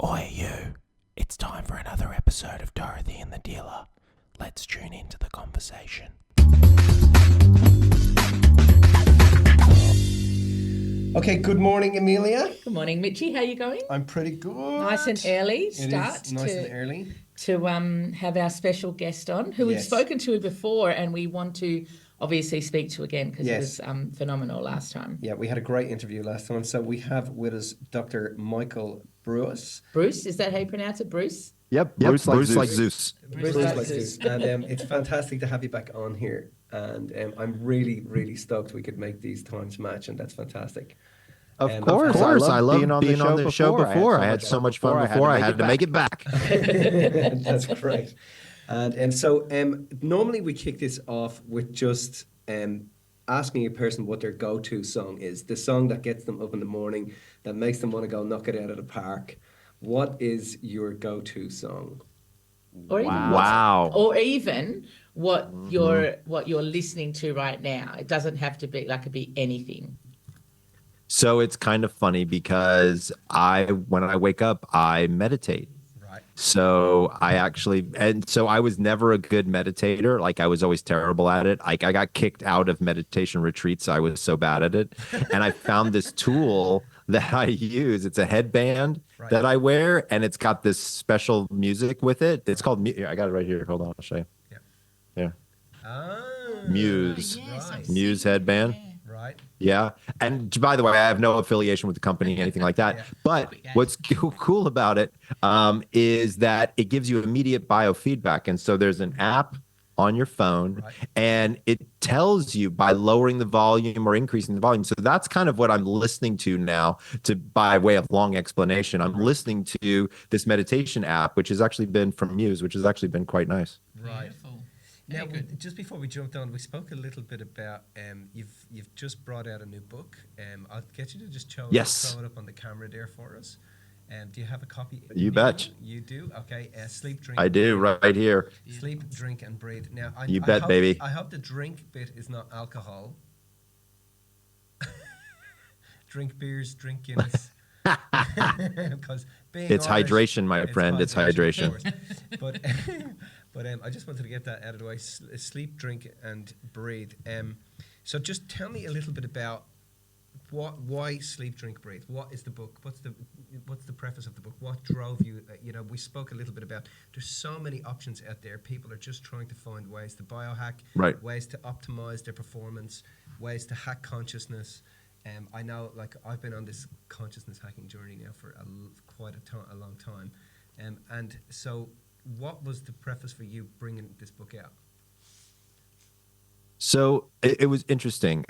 Oi, you. It's time for another episode of Dorothy and the Dealer. Let's tune into the conversation. Okay, good morning, Amelia. Good morning, Mitchie. How you going? I'm pretty good. Nice and early It start is nice and early. to have our special guest on, who we've Yes. spoken to before, and we want to obviously speak to again because Yes. it was phenomenal last time. Yeah, we had a great interview last time. So we have with us Dr. Michael Breus. Bruce, is that how you pronounce it, Bruce? Yep, Bruce like Zeus. Bruce like Zeus. And it's fantastic to have you back on here. And I'm really, really stoked we could make these times match, and that's fantastic. Of course, I love being on the show before. I had so much fun before. I had to make it back. That's great. And so normally we kick this off with just asking a person what their go-to song is, the song that gets them up in the morning, that makes them want to go knock it out of the park. What is your go-to song? Or even Wow. or even what you're listening to right now. It doesn't have to be like it could be anything. So it's kind of funny because when I wake up, I meditate. Right. So I was never a good meditator. Like I was always terrible at it. Like I got kicked out of meditation retreats. I was so bad at it. And I found this tool that I use. It's a headband that I wear, and it's got this special music with it. It's called, I got it right here. Hold on, I'll show you. Yeah. Muse. Right. Muse headband. Right. Yeah. And by the way, I have no affiliation with the company, anything like that. Yeah. But what's cool about it is that it gives you immediate biofeedback. And so there's an app on your phone, and it tells you by lowering the volume or increasing the volume. So that's kind of what I'm listening to now, by way of long explanation. I'm listening to this meditation app, which has actually been from Muse, which has actually been quite nice. Right. Beautiful. Now, Very good. just before we jumped on, we spoke a little bit about you've just brought out a new book. I'll get you to just throw it up on the camera there for us. Do you have a copy? You bet. You do? Okay. Sleep, drink. I do, right here. Sleep, drink, and breathe. Now, You bet, baby. I hope the drink bit is not alcohol. Drink beers, drink Guinness. Because It's hydration, my friend. It's hydration. of course. But I just wanted to get that out of the way. Sleep, drink, and breathe. So just tell me a little bit about why sleep, drink, breathe. What is the book? What's the preface of the book? What drove you? We spoke a little bit about. There's so many options out there. People are just trying to find ways to biohack, ways to optimize their performance, ways to hack consciousness. I know, like I've been on this consciousness hacking journey now for quite a long time, and so what was the preface for you bringing this book out? So it was interesting.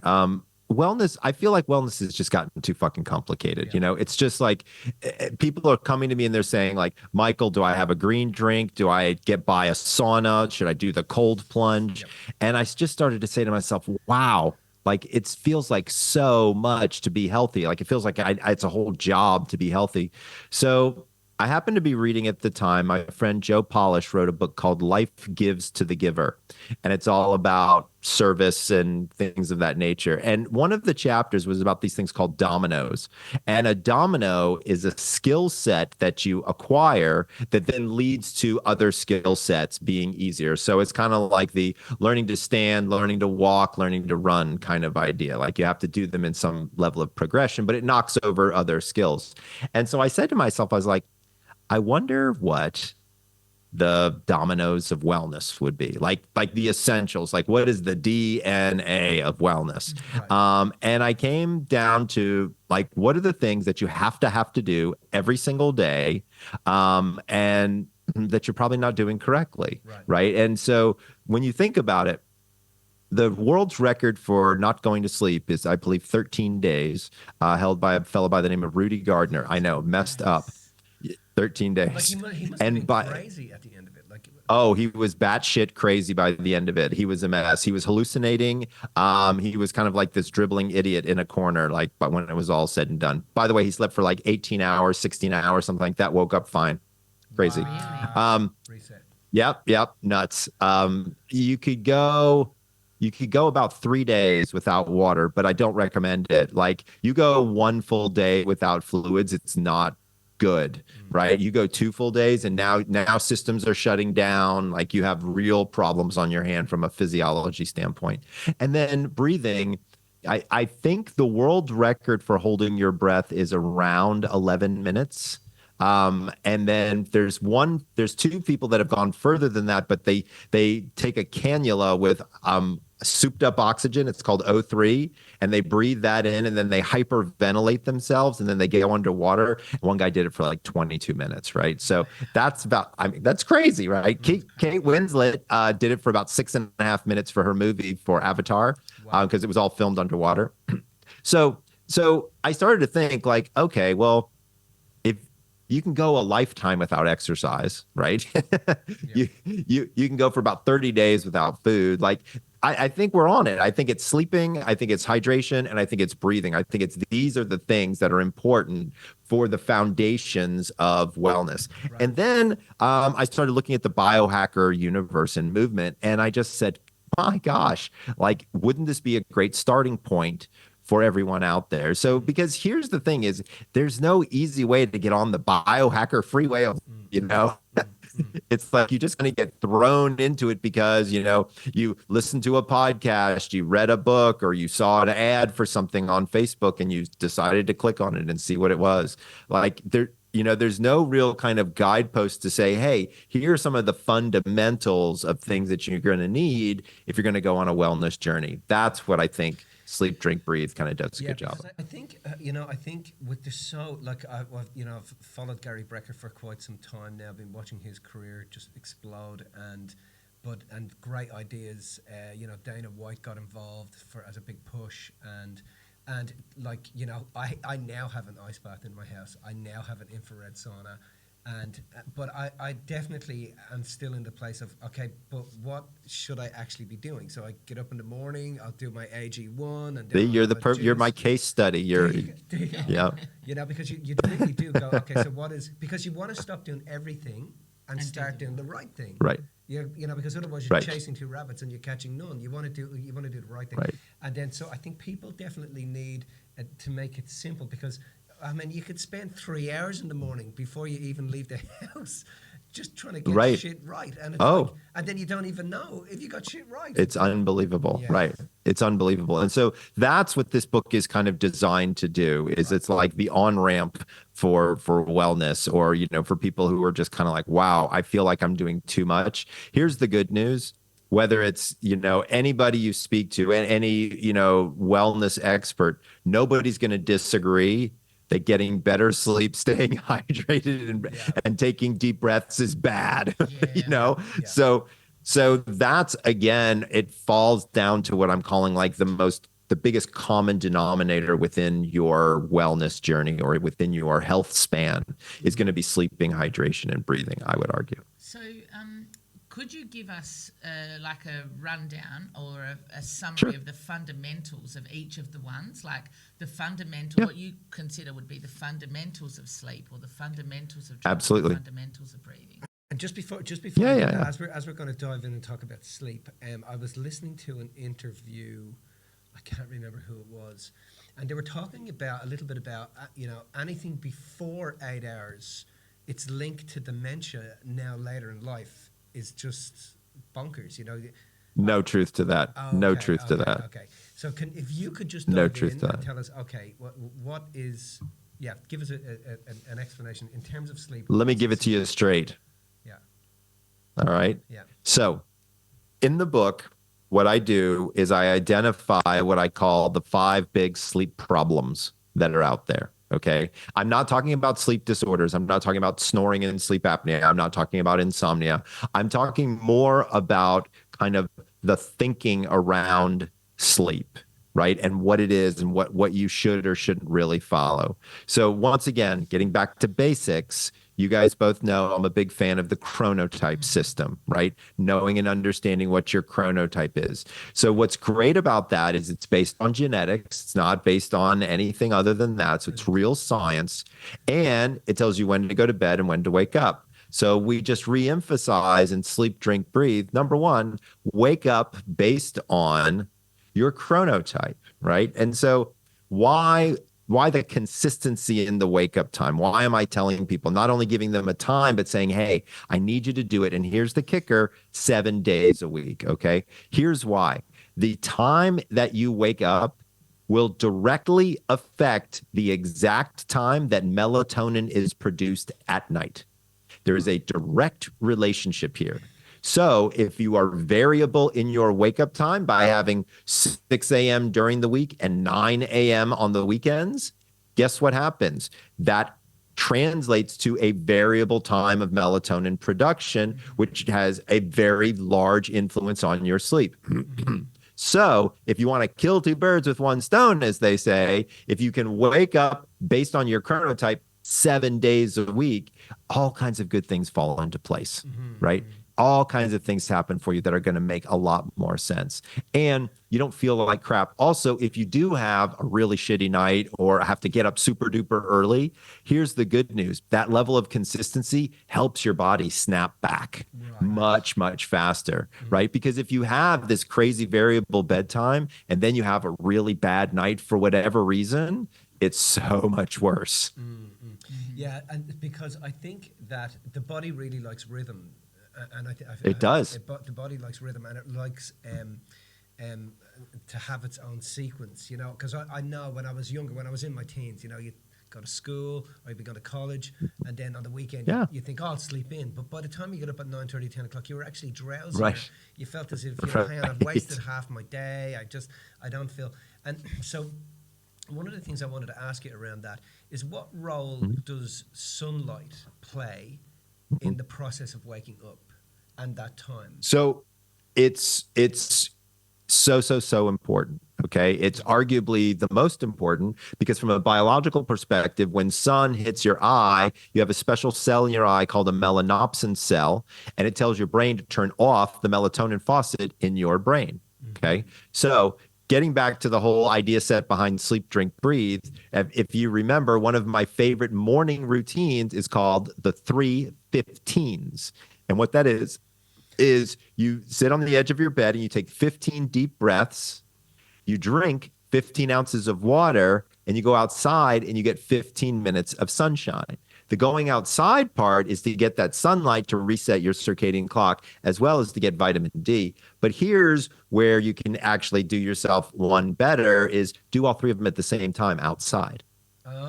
Wellness, I feel like wellness has just gotten too fucking complicated. Yeah. It's just like people are coming to me and they're saying like, Michael, do I have a green drink? Do I get by a sauna? Should I do the cold plunge? Yep. And I just started to say to myself, wow, like it feels like so much to be healthy. Like it feels like it's a whole job to be healthy. So I happened to be reading at the time, my friend Joe Polish wrote a book called Life Gives to the Giver. And it's all about service and things of that nature. And one of the chapters was about these things called dominoes. And a domino is a skill set that you acquire that then leads to other skill sets being easier. So it's kind of like the learning to stand, learning to walk, learning to run kind of idea. Like you have to do them in some level of progression, but it knocks over other skills. And so I said to myself, I was like, I wonder what the dominoes of wellness would be like the essentials, like what is the DNA of wellness? Right. And I came down to like, what are the things that you have to do every single day? And that you're probably not doing correctly. Right. And so when you think about it, the world's record for not going to sleep is, I believe, 13 days, held by a fellow by the name of Rudy Gardner. I know, messed up. 13 days. Like he must and have been crazy at the end of it. He was batshit crazy by the end of it. He was a mess. He was hallucinating. He was kind of like this dribbling idiot in a corner, but when it was all said and done. By the way, he slept for like 18 hours, 16 hours, something like that, woke up fine. Crazy. Wow. Reset. Yep, nuts. You could go about 3 days without water, but I don't recommend it. Like you go one full day without fluids, it's not good, right? You go 2 full days and now systems are shutting down. Like you have real problems on your hand from a physiology standpoint. And then breathing, I think the world record for holding your breath is around 11 minutes. And then there's two people that have gone further than that, but they take a cannula with souped up oxygen. It's called O3, and they breathe that in, and then they hyperventilate themselves, and then they go underwater. One guy did it for like 22 minutes, right? So that's crazy, right? Kate Winslet did it for about 6.5 minutes for her movie for Avatar, because it was all filmed underwater. So I started to think like, okay, well, if you can go a lifetime without exercise, right? You can go for about 30 days without food. Like I think we're on it. I think it's sleeping, I think it's hydration, and I think it's breathing. I think these are the things that are important for the foundations of wellness. Right. And then I started looking at the biohacker universe and movement, and I just said, my gosh, like, wouldn't this be a great starting point for everyone out there? So, because here's the thing is, there's no easy way to get on the biohacker freeway of, it's like you just kind of get thrown into it because, you listened to a podcast, you read a book, or you saw an ad for something on Facebook and you decided to click on it and see what it was. Like there's no real kind of guidepost to say, hey, here are some of the fundamentals of things that you're going to need if you're going to go on a wellness journey. That's what I think Sleep, Drink, Breathe kind of does a good job. I think, I think with the show, like I've followed Gary Brecker for quite some time now. I've been watching his career just explode, and great ideas. Dana White got involved as a big push, and like, I now have an ice bath in my house. I now have an infrared sauna. But I definitely am still in the place of, okay, but what should I actually be doing? So I get up in the morning, I'll do my AG1, and you're my case study. Yeah. Because you really do go, okay, so because you want to stop doing everything and start doing the right thing. Right. Because otherwise you're chasing two rabbits and you're catching none. You want to do the right thing. Right. And then, so I think people definitely need to make it simple, because I mean, you could spend 3 hours in the morning before you even leave the house just trying to get shit right. And it's and then you don't even know if you got shit right. It's unbelievable. Yeah. Right. It's unbelievable. And so that's what this book is kind of designed to do, is it's like the on-ramp for wellness, or, for people who are just kind of like, wow, I feel like I'm doing too much. Here's the good news. Whether it's, anybody you speak to, any, wellness expert, nobody's going to disagree that getting better sleep, staying hydrated, and taking deep breaths is bad. Yeah. So that's, again, it falls down to what I'm calling like the biggest common denominator within your wellness journey, or within your health span, is going to be sleeping, hydration, and breathing, I would argue. So could you give us like a rundown or a summary of the fundamentals of each of the ones, like the what you consider would be the fundamentals of sleep, or the fundamentals of absolutely, the fundamentals of breathing? And just before as we're going to dive in and talk about sleep, I was listening to an interview, I can't remember who it was, and they were talking a little bit about anything before 8 hours, it's linked to dementia now later in life, is just bonkers, No truth to that. No truth to that. Okay. So if you could just dive in and tell us, okay, what is, give us an explanation in terms of sleep. Let me give it to you straight. Yeah. All right. Yeah. So in the book, what I do is I identify what I call the 5 big sleep problems that are out there. Okay. I'm not talking about sleep disorders. I'm not talking about snoring and sleep apnea. I'm not talking about insomnia. I'm talking more about kind of the thinking around sleep, right? And what it is, and what you should or shouldn't really follow. So once again, getting back to basics, you guys both know I'm a big fan of the chronotype system, right? Knowing and understanding what your chronotype is. So what's great about that is it's based on genetics. It's not based on anything other than that. So it's real science. And it tells you when to go to bed and when to wake up. So we just reemphasize in Sleep, Drink, Breathe. Number 1, wake up based on your chronotype, right? And so why why the consistency in the wake up time? Why am I telling people, not only giving them a time, but saying, hey, I need you to do it. And here's the kicker, 7 days a week. Okay. Here's why. The time that you wake up will directly affect the exact time that melatonin is produced at night. There is a direct relationship here. So if you are variable in your wake up time by having 6 a.m. during the week and 9 a.m. on the weekends, guess what happens? That translates to a variable time of melatonin production, which has a very large influence on your sleep. So if you want to kill two birds with one stone, as they say, if you can wake up based on your chronotype 7 days a week, all kinds of good things fall into place, right? All kinds of things happen for you that are going to make a lot more sense. And you don't feel like crap. Also, if you do have a really shitty night or have to get up super duper early, here's the good news. That level of consistency helps your body snap back much, much faster, right? Because if you have this crazy variable bedtime and then you have a really bad night for whatever reason, it's so much worse. Yeah, and because I think that the body really likes rhythm. And It does. The body likes rhythm, and it likes to have its own sequence, you know. Because I know when I was younger, when I was in my teens, you know, you'd go to school or you'd be going to college, and then on the weekend, you think, oh, I'll sleep in. But by the time you get up at 9:30, 10 o'clock, you were actually drowsy. Right. You felt as if, you know, hang on, I've wasted half my day. I don't feel. And so one of the things I wanted to ask you around that is, what role does sunlight play in the process of waking up and that time? So it's so important. Okay. It's arguably the most important because from a biological perspective, when sun hits your eye, you have a special cell in your eye called a melanopsin cell, and it tells your brain to turn off the melatonin faucet in your brain. Okay. So getting back to the whole idea set behind sleep, drink, breathe, if you remember, one of my favorite morning routines is called the 3:15s. And what that is you sit on the edge of your bed and you take 15 deep breaths, you drink 15 ounces of water, and you go outside and you get 15 minutes of sunshine. The going outside part is to get that sunlight to reset your circadian clock, as well as to get vitamin D. But here's where you can actually do yourself one better, is do all three of them at the same time outside.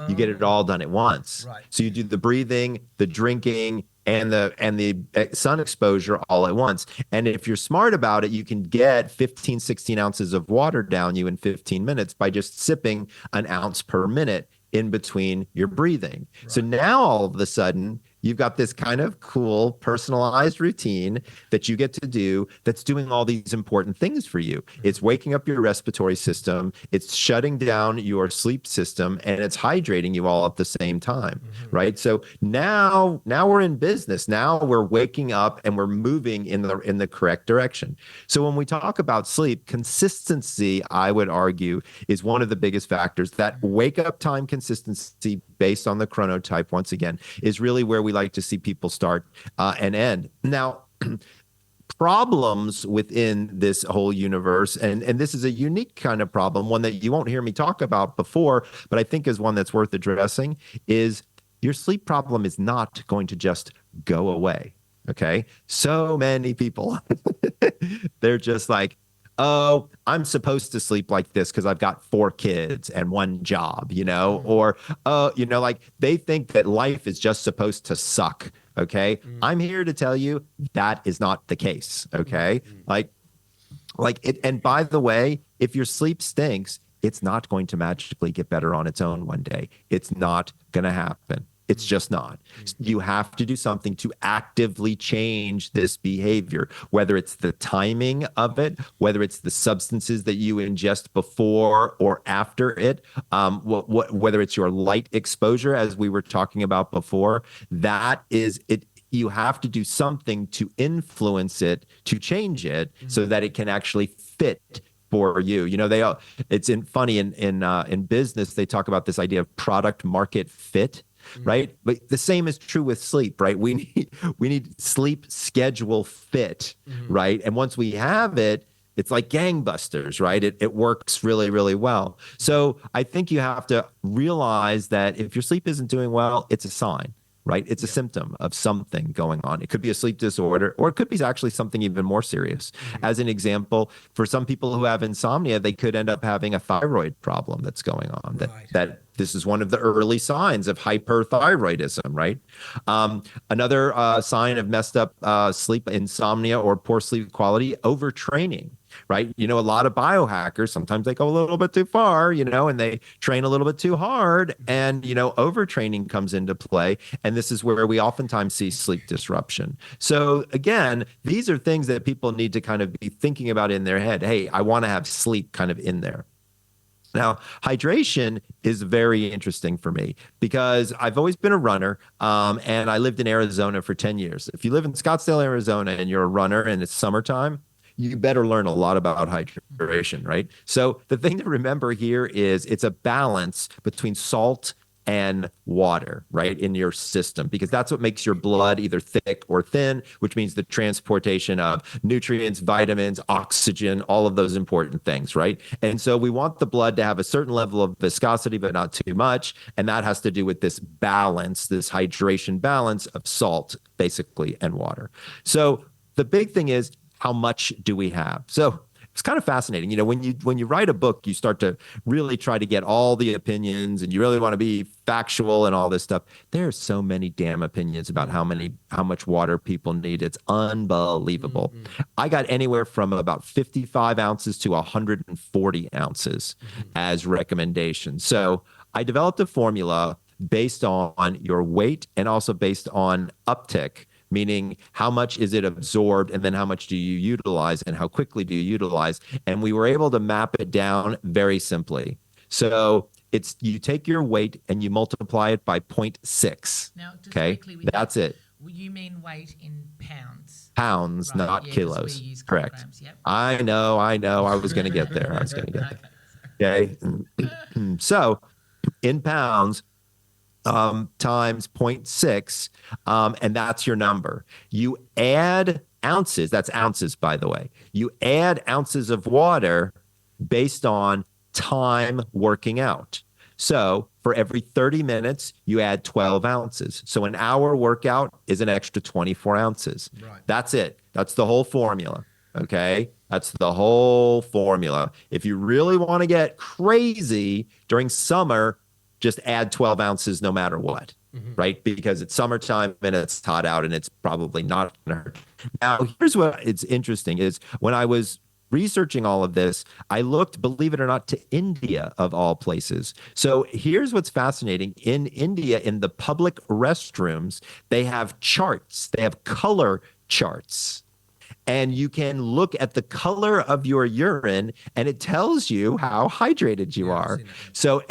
You get it all done at once. Right. So you do the breathing, the drinking, and the sun exposure all at once. And if you're smart about it, you can get 15, 16 ounces of water down you in 15 minutes by just sipping an ounce per minute in between your breathing. Right. So now all of a sudden, you've got this kind of cool personalized routine that you get to do that's doing all these important things for you. It's waking up your respiratory system, it's shutting down your sleep system, and it's hydrating you all at the same time, right? So now we're in business. Now we're waking up and we're moving in the correct direction. So when we talk about sleep, consistency, I would argue, is one of the biggest factors. That wake up time consistency based on the chronotype, once again, is really where we like to see people start and end. Now, problems within this whole universe, and this is a unique kind of problem, one that you won't hear me talk about before, but I think is one that's worth addressing, is your sleep problem is not going to just go away. Okay. So many people, they're just like, oh, I'm supposed to sleep like this because I've got 4 kids and 1 job, you know, or, like they think that life is just supposed to suck. Okay. I'm here to tell you that is not the case. Okay. Like it. And by the way, if your sleep stinks, it's not going to magically get better on its own one day. It's not going to happen. It's just not. You have to do something to actively change this behavior, whether it's the timing of it, whether it's the substances that you ingest before or after it, whether it's your light exposure, as we were talking about before. That is it. You have to do something to influence it, to change it, so that it can actually fit for you. You know, it's funny in business, they talk about this idea of product market fit. Right. But the same is true with sleep, right? We need sleep schedule fit. Right. And once we have it, It's like gangbusters, right? It works really, really well. So I think you have to realize that if your sleep isn't doing well, it's a sign, right? It's a symptom of something going on. It could be a sleep disorder, or it could be actually something even more serious. As an example, for some people who have insomnia, they could end up having a thyroid problem that's going on. That this is one of the early signs of hyperthyroidism, right? Another sign of messed up sleep, insomnia, or poor sleep quality, overtraining. Right. A lot of biohackers, sometimes they go a little bit too far, and they train a little bit too hard. And, overtraining comes into play. And this is where we oftentimes see sleep disruption. So again, these are things that people need to kind of be thinking about in their head. Hey, I want to have sleep kind of in there. Now, hydration is very interesting for me because I've always been a runner, and I lived in Arizona for 10 years. If you live in Scottsdale, Arizona, and you're a runner and it's summertime, you better learn a lot about hydration, right? So the thing to remember here is it's a balance between salt and water, right, in your system, because that's what makes your blood either thick or thin, which means the transportation of nutrients, vitamins, oxygen, all of those important things, right? And so we want the blood to have a certain level of viscosity, but not too much. And that has to do with this balance, this hydration balance of salt, basically, and water. So the big thing is, how much do we have? So it's kind of fascinating. When you write a book, you start to really try to get all the opinions, and you really want to be factual and all this stuff. There are so many damn opinions about how much water people need. It's unbelievable. I got anywhere from about 55 ounces to 140 ounces as recommendations. So I developed a formula based on your weight and also based on uptick, meaning how much is it absorbed and then how much do you utilize and how quickly do you utilize. And we were able to map it down very simply. So it's you take your weight and you multiply it by 0.6. Now, just okay, quickly with that's that, it. You mean weight in pounds? Pounds, Right, not yeah, 'cause kilos. we use Correct. kilograms, yep. I know. I was going to get there. Okay. So in pounds, times 0.6, and that's your number. You add ounces, that's ounces, by the way. You add ounces of water based on time working out. So for every 30 minutes, you add 12 ounces. So an hour workout is an extra 24 ounces. Right. That's it. That's the whole formula. Okay. That's the whole formula. If you really want to get crazy during summer, just add 12 ounces no matter what, right? Because it's summertime and it's hot out and it's probably not going to hurt. Now, here's what it's interesting is when I was researching all of this, I looked, believe it or not, to India of all places. So here's what's fascinating. In India, in the public restrooms, they have charts. They have color charts. And you can look at the color of your urine and it tells you how hydrated you are. So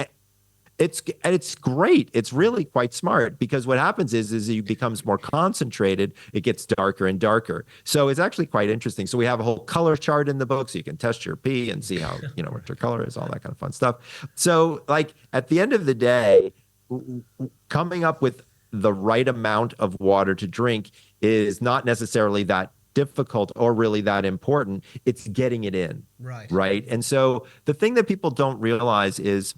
it's great. It's really quite smart because what happens is it becomes more concentrated. It gets darker and darker. So it's actually quite interesting. So we have a whole color chart in the book so you can test your pee and see how, what your color is, all that kind of fun stuff. So like at the end of the day, coming up with the right amount of water to drink is not necessarily that difficult or really that important. It's getting it in. Right. And so the thing that people don't realize is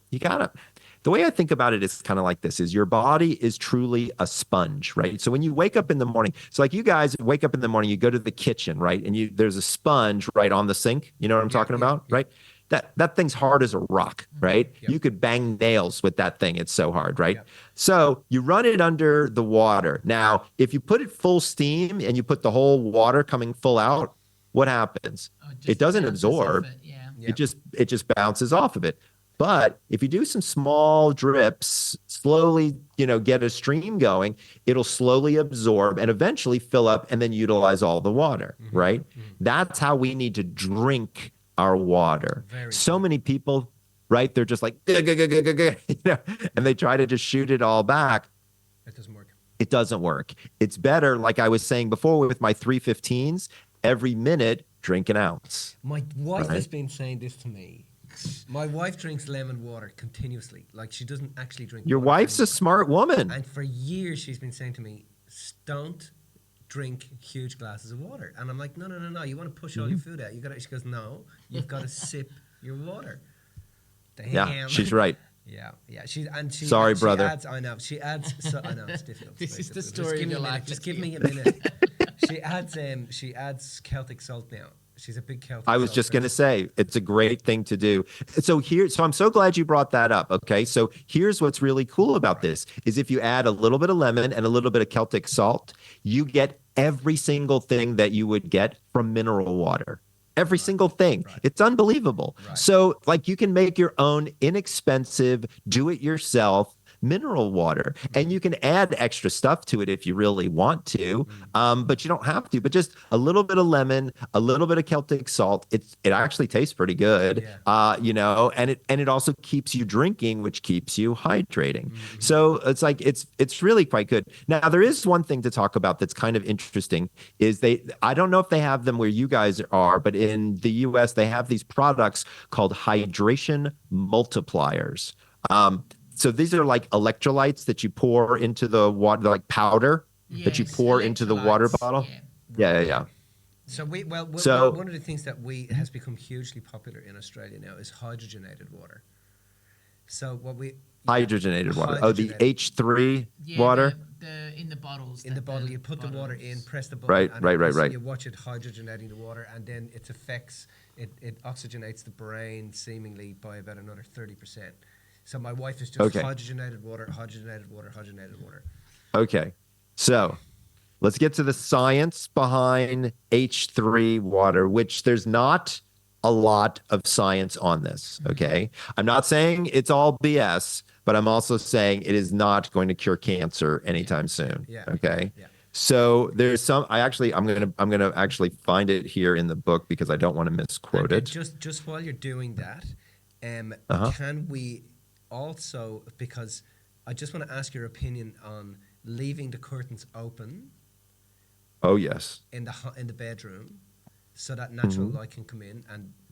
the way I think about it is kind of like this, is your body is truly a sponge, right? So when you wake up in the morning, it's like you guys wake up in the morning, you go to the kitchen, right? And there's a sponge right on the sink. You know what I'm talking about, right? That thing's hard as a rock, right? You could bang nails with that thing. It's so hard, right? So you run it under the water. Now, if you put it full steam and you put the whole water coming full out, what happens? It doesn't absorb. It just bounces off of it. But if you do some small drips, slowly, get a stream going, it'll slowly absorb and eventually fill up and then utilize all the water, right? That's how we need to drink our water. So many people, right? They're just like, and they try to just shoot it all back. That doesn't work. It doesn't work. It's better, like I was saying before with my 315s, every minute, drink an ounce. My wife has been saying this to me. My wife drinks lemon water continuously. Like she doesn't actually drink Your water wife's anymore. a smart woman. And for years she's been saying to me, don't drink huge glasses of water. And I'm like, no, no, no, no. You want to push all your food out. You got to. She goes, no, you've got to sip your water. Damn. Yeah, she's right. Yeah. Sorry, brother. Adds, I know. She adds. So, I know it's difficult. This is the Just story give of me your a minute, life. Just give me a minute. She adds Celtic salt now. She's a big Celtic. I was just going to say, it's a great thing to do. So I'm so glad you brought that up. Okay. So here's what's really cool about this is if you add a little bit of lemon and a little bit of Celtic salt, you get every single thing that you would get from mineral water. Every single thing. Right. It's unbelievable. Right. So like you can make your own inexpensive, do it yourself mineral water, and you can add extra stuff to it if you really want to, but you don't have to. But just a little bit of lemon, a little bit of Celtic salt, it actually tastes pretty good. You know, and it also keeps you drinking, which keeps you hydrating. So it's like it's really quite good. Now there is one thing to talk about that's kind of interesting is I don't know if they have them where you guys are, but in the US they have these products called hydration multipliers. So these are like electrolytes that you pour into the water, like powder that you pour into the water bottle. Yeah. So one of the things that has become hugely popular in Australia now is hydrogenated water. So hydrogenated water. Oh, the H3 water. In the bottles. In the bottle, you put the water in, press the button, right. You watch it hydrogenating the water, and then its effects. It oxygenates the brain seemingly by about another 30%. So my wife is just hydrogenated water. Okay. So let's get to the science behind H3 water, which there's not a lot of science on this. Okay. I'm not saying it's all BS, but I'm also saying it is not going to cure cancer anytime soon. Yeah. Okay. Yeah. So there's I'm gonna actually find it here in the book because I don't want to misquote it. Just while you're doing that, can we also, because I just want to ask your opinion on leaving the curtains open. Oh yes. In the bedroom, so that natural light can come in,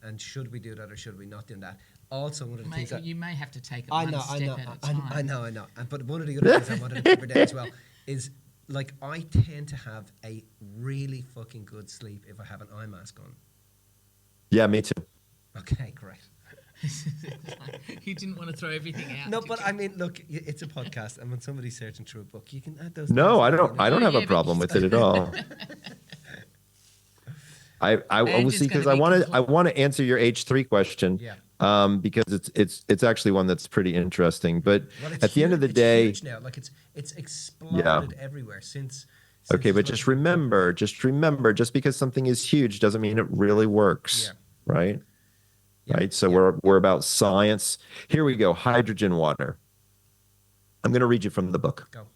and should we do that or should we not do that? Also, one of the things that you may have to take it one step at a time. I know. But one of the other things I wanted to cover there as well is, like, I tend to have a really fucking good sleep if I have an eye mask on. Yeah, me too. Okay, great. You didn't want to throw everything out. No, but I mean, look, it's a podcast, and when somebody's searching through a book, you can add those. No, I don't have a problem with it at all. I will see, because I want to answer your H3 question. Yeah. Because it's actually one that's pretty interesting. But at the end of the it's day, huge now. Like it's exploded everywhere since. Okay, but just remember, just because something is huge doesn't mean it really works. Yeah. Right. Yeah. Right. So we're about science. Here we go. Hydrogen water. I'm going to read you from the book. Go.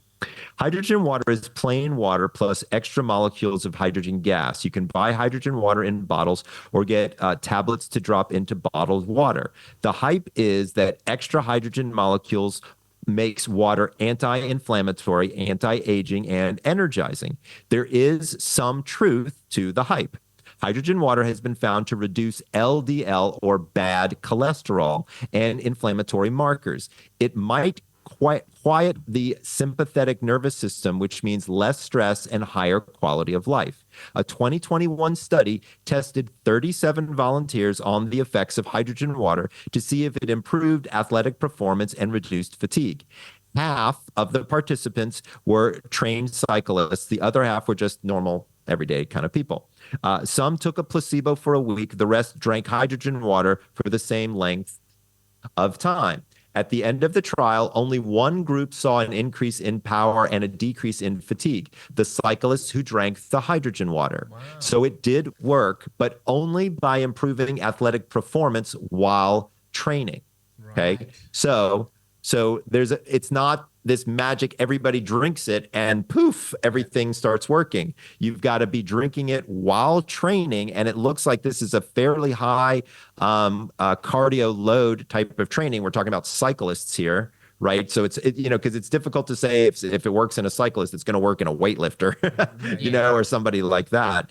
Hydrogen water is plain water plus extra molecules of hydrogen gas. You can buy hydrogen water in bottles or get tablets to drop into bottled water. The hype is that extra hydrogen molecules makes water anti-inflammatory, anti-aging, and energizing. There is some truth to the hype. Hydrogen water has been found to reduce LDL, or bad cholesterol, and inflammatory markers. It might quiet the sympathetic nervous system, which means less stress and higher quality of life. A 2021 study tested 37 volunteers on the effects of hydrogen water to see if it improved athletic performance and reduced fatigue. Half of the participants were trained cyclists. The other half were just normal, everyday kind of people. Some took a placebo for a week. The rest drank hydrogen water for the same length of time. At the end of the trial, only one group saw an increase in power and a decrease in fatigue: the cyclists who drank the hydrogen water. Wow. So it did work, but only by improving athletic performance while training. Right. Okay. So it's not this magic, everybody drinks it and poof, everything starts working. You've got to be drinking it while training. And it looks like this is a fairly high cardio load type of training. We're talking about cyclists here, right? So because it's difficult to say if it works in a cyclist, it's going to work in a weightlifter, or somebody like that.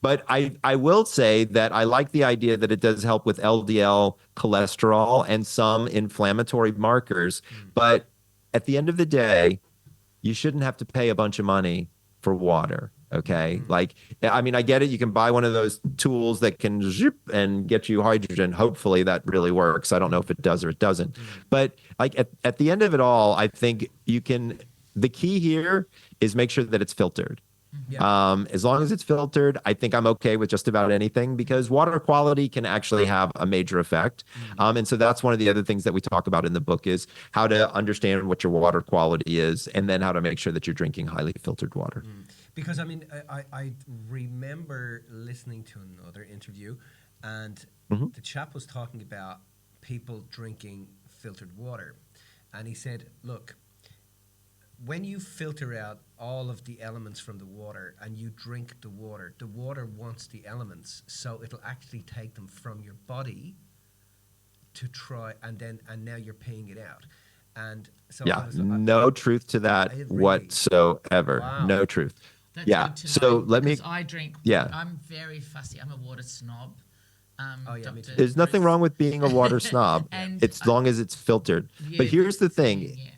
But I will say that I like the idea that it does help with LDL cholesterol and some inflammatory markers. But at the end of the day, you shouldn't have to pay a bunch of money for water. Okay. Like, I mean, I get it. You can buy one of those tools that can zip and get you hydrogen. Hopefully that really works. I don't know if it does or it doesn't. But like at the end of it all, I think the key here is make sure that it's filtered. Yeah. As long as it's filtered, I think I'm okay with just about anything because water quality can actually have a major effect. And so that's one of the other things that we talk about in the book is how to understand what your water quality is and then how to make sure that you're drinking highly filtered water. Because I mean, I remember listening to another interview, and the chap was talking about people drinking filtered water, and he said, "Look, when you filter out all of the elements from the water and you drink the water wants the elements, so it'll actually take them from your body to try, and now you're paying it out." And so Yeah, no truth to that whatsoever. Wow. No truth. That's Yeah. good to So know, let me. because I drink. Yeah. I'm very fussy. I'm a water snob. Oh, yeah, me too. There's nothing Breus. wrong with being a water snob, And as long as it's filtered. Yeah, But here's the that's thing: yeah,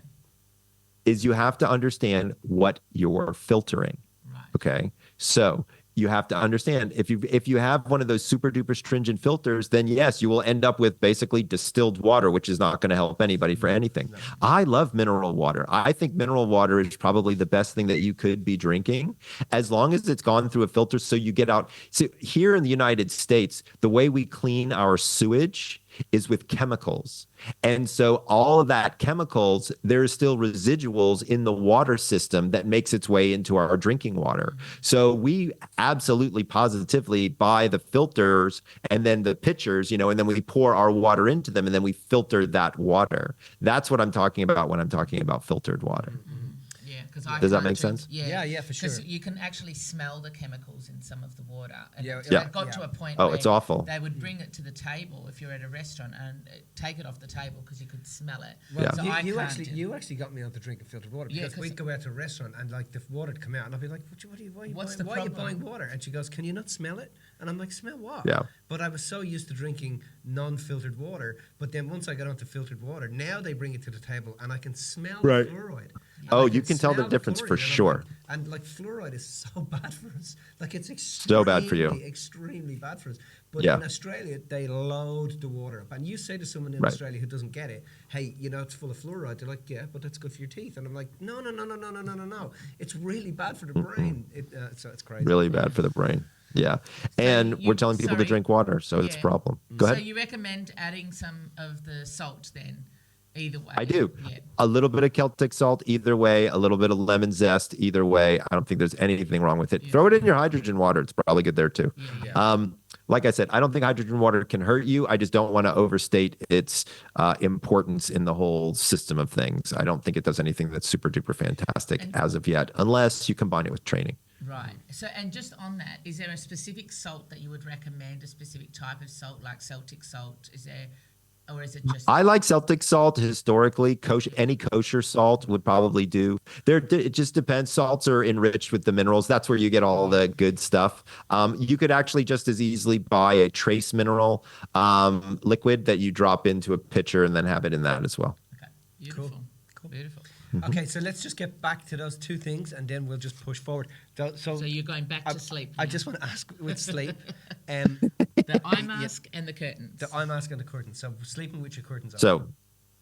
is you have to understand what you're filtering. right. Okay, so you have to understand if you have one of those super duper stringent filters, then yes, you will end up with basically distilled water, which is not going to help anybody for anything. No. I love mineral water. I think mineral water is probably the best thing that you could be drinking as long as it's gone through a filter. So you get out. So here in the United States, the way we clean our sewage is with chemicals. And so all of that chemicals, there's still residuals in the water system that makes its way into our drinking water. So we absolutely positively buy the filters and then the pitchers, and then we pour our water into them and then we filter that water. That's what I'm talking about when I'm talking about filtered water. Yeah, because Does that make sense? Yeah, for sure. Because you can actually smell the chemicals in some of the water. And Yeah, it yeah. got to a point Oh, where it's awful. they would bring it to the table if you're at a restaurant and take it off the table because you could smell it. Well, So you can't you actually got me onto drinking filtered water Yeah, because 'cause- we'd go out to a restaurant and like the water would come out and I'd be like, why are you buying water? And she goes, "Can you not smell it?" And I'm like, "Smell what?" Yeah. But I was so used to drinking non-filtered water, but then once I got onto filtered water, now they bring it to the table and I can smell Right. the fluoride. And Oh, I you can tell the smell difference for chlorine, and I'm sure. like- and like fluoride is so bad for us. Like it's So bad for you. extremely bad for us. But Yeah. in Australia, they load the water up. And you say to someone in Right. Australia who doesn't get it, "Hey, it's full of fluoride." They're like, "Yeah, but that's good for your teeth." And I'm like, "No. It's really bad for the brain." So it's crazy. Really bad for the brain. Yeah. And we're telling people to drink water, so it's a Yeah. problem. Go So ahead. you recommend adding some of the salt then, either way? I do. Yeah. A little bit of Celtic salt either way, a little bit of lemon zest either way. I don't think there's anything wrong with it. Yeah. Throw it in your hydrogen water. It's probably good there too. Yeah. Like I said, I don't think hydrogen water can hurt you. I just don't want to overstate its importance in the whole system of things. I don't think it does anything that's super duper fantastic as of yet, unless you combine it with training. Right. So, and just on that, is there a specific salt that you would recommend, a specific type of salt, like Celtic salt? Is there, or is it just? I like Celtic salt historically. Any kosher salt would probably do. It just depends. Salts are enriched with the minerals. That's where you get all the good stuff. You could actually just as easily buy a trace mineral liquid that you drop into a pitcher and then have it in that as well. Okay. Beautiful. Cool. Beautiful. Okay, so let's just get back to those two things and then we'll just push forward. So you're going back to sleep. I now. just want to ask with sleep. The eye mask and the curtains. The eye mask and the curtains. So sleeping with your curtains So- open.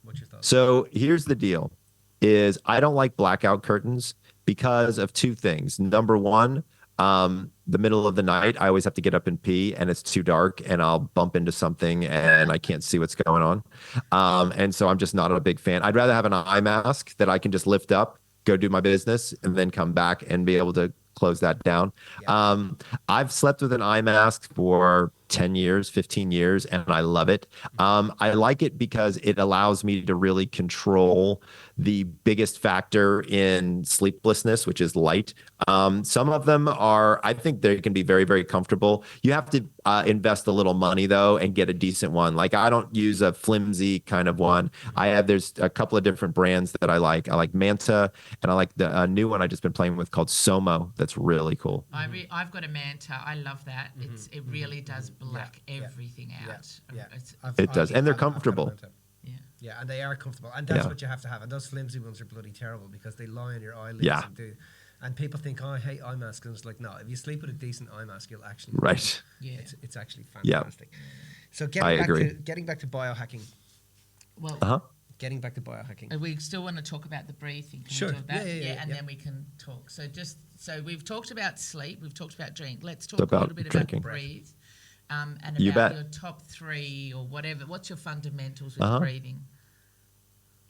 What's your thoughts? So here's the deal is I don't like blackout curtains because of two things. Number one, the middle of the night, I always have to get up and pee and it's too dark and I'll bump into something and I can't see what's going on. And so I'm just not a big fan. I'd rather have an eye mask that I can just lift up, go do my business and then come back and be able to close that down. Yeah. I've slept with an eye mask for 10 years, 15 years, and I love it. I like it because it allows me to really control the biggest factor in sleeplessness, which is light. Some of them are, I think they can be very, very comfortable. You have to invest a little money though and get a decent one. Like I don't use a flimsy kind of one. There's a couple of different brands that I like. I like Manta and I like the new one I just been playing with called Somo. That's really cool. I've got a Manta. I love that. It really does black Yeah. everything out. Yeah. It does. And they're I've got comfortable. them. Yeah. Yeah, and they are comfortable. And that's Yeah. what you have to have. And those flimsy ones are bloody terrible because they lie on your eyelids Yeah. and do And people think, oh, I hate eye masks. And it's like, no, if you sleep with a decent eye mask, you'll actually Right. Yeah. It's actually Yeah. fantastic. So I agree. getting back to biohacking. Well, Uh-huh. Getting back to biohacking. we still want to talk about the breathing. Can Sure. we talk about Yeah, and yeah. then we can talk. So we've talked about sleep, we've talked about drink. Let's talk About a little bit drinking. about breathe. And You about bet. your top 3 or whatever. What's your fundamentals with Uh-huh. breathing?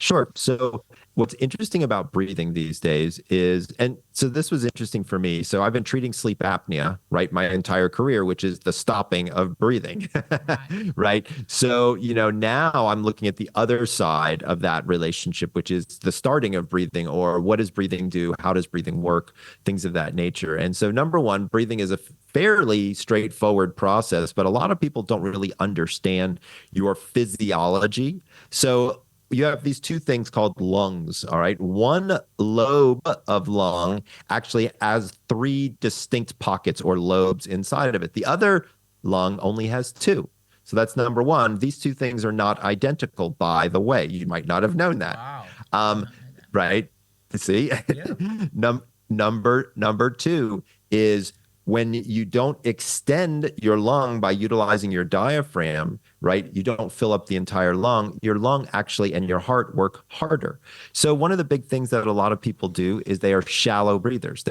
Sure. So what's interesting about breathing these days is, and so this was interesting for me. So I've been treating sleep apnea, right, my entire career, which is the stopping of breathing, Right. right? So, now I'm looking at the other side of that relationship, which is the starting of breathing, or what does breathing do? How does breathing work? Things of that nature. And so number one, breathing is a fairly straightforward process, but a lot of people don't really understand your physiology. So you have these two things called lungs. All right. One lobe of lung actually has 3 distinct pockets or lobes inside of it. The other lung only has 2. So that's number one. These two things are not identical, by the way. You might not have known that. Wow. Um, right. See, Yeah. number two is when you don't extend your lung by utilizing your diaphragm, right? You don't fill up the entire lung. Your lung actually and your heart work harder. So one of the big things that a lot of people do is they are shallow breathers.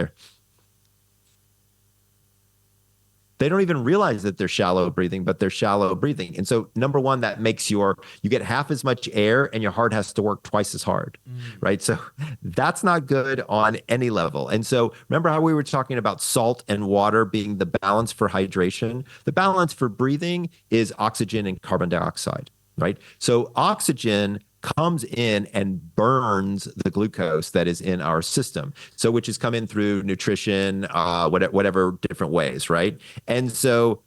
They don't even realize that they're shallow breathing, but they're shallow breathing. And so number one, that makes you get half as much air and your heart has to work twice as hard, right? So that's not good on any level. And so remember how we were talking about salt and water being the balance for hydration? The balance for breathing is oxygen and carbon dioxide, right? So oxygen comes in and burns the glucose that is in our system. So which is coming through nutrition, whatever different ways, right? And so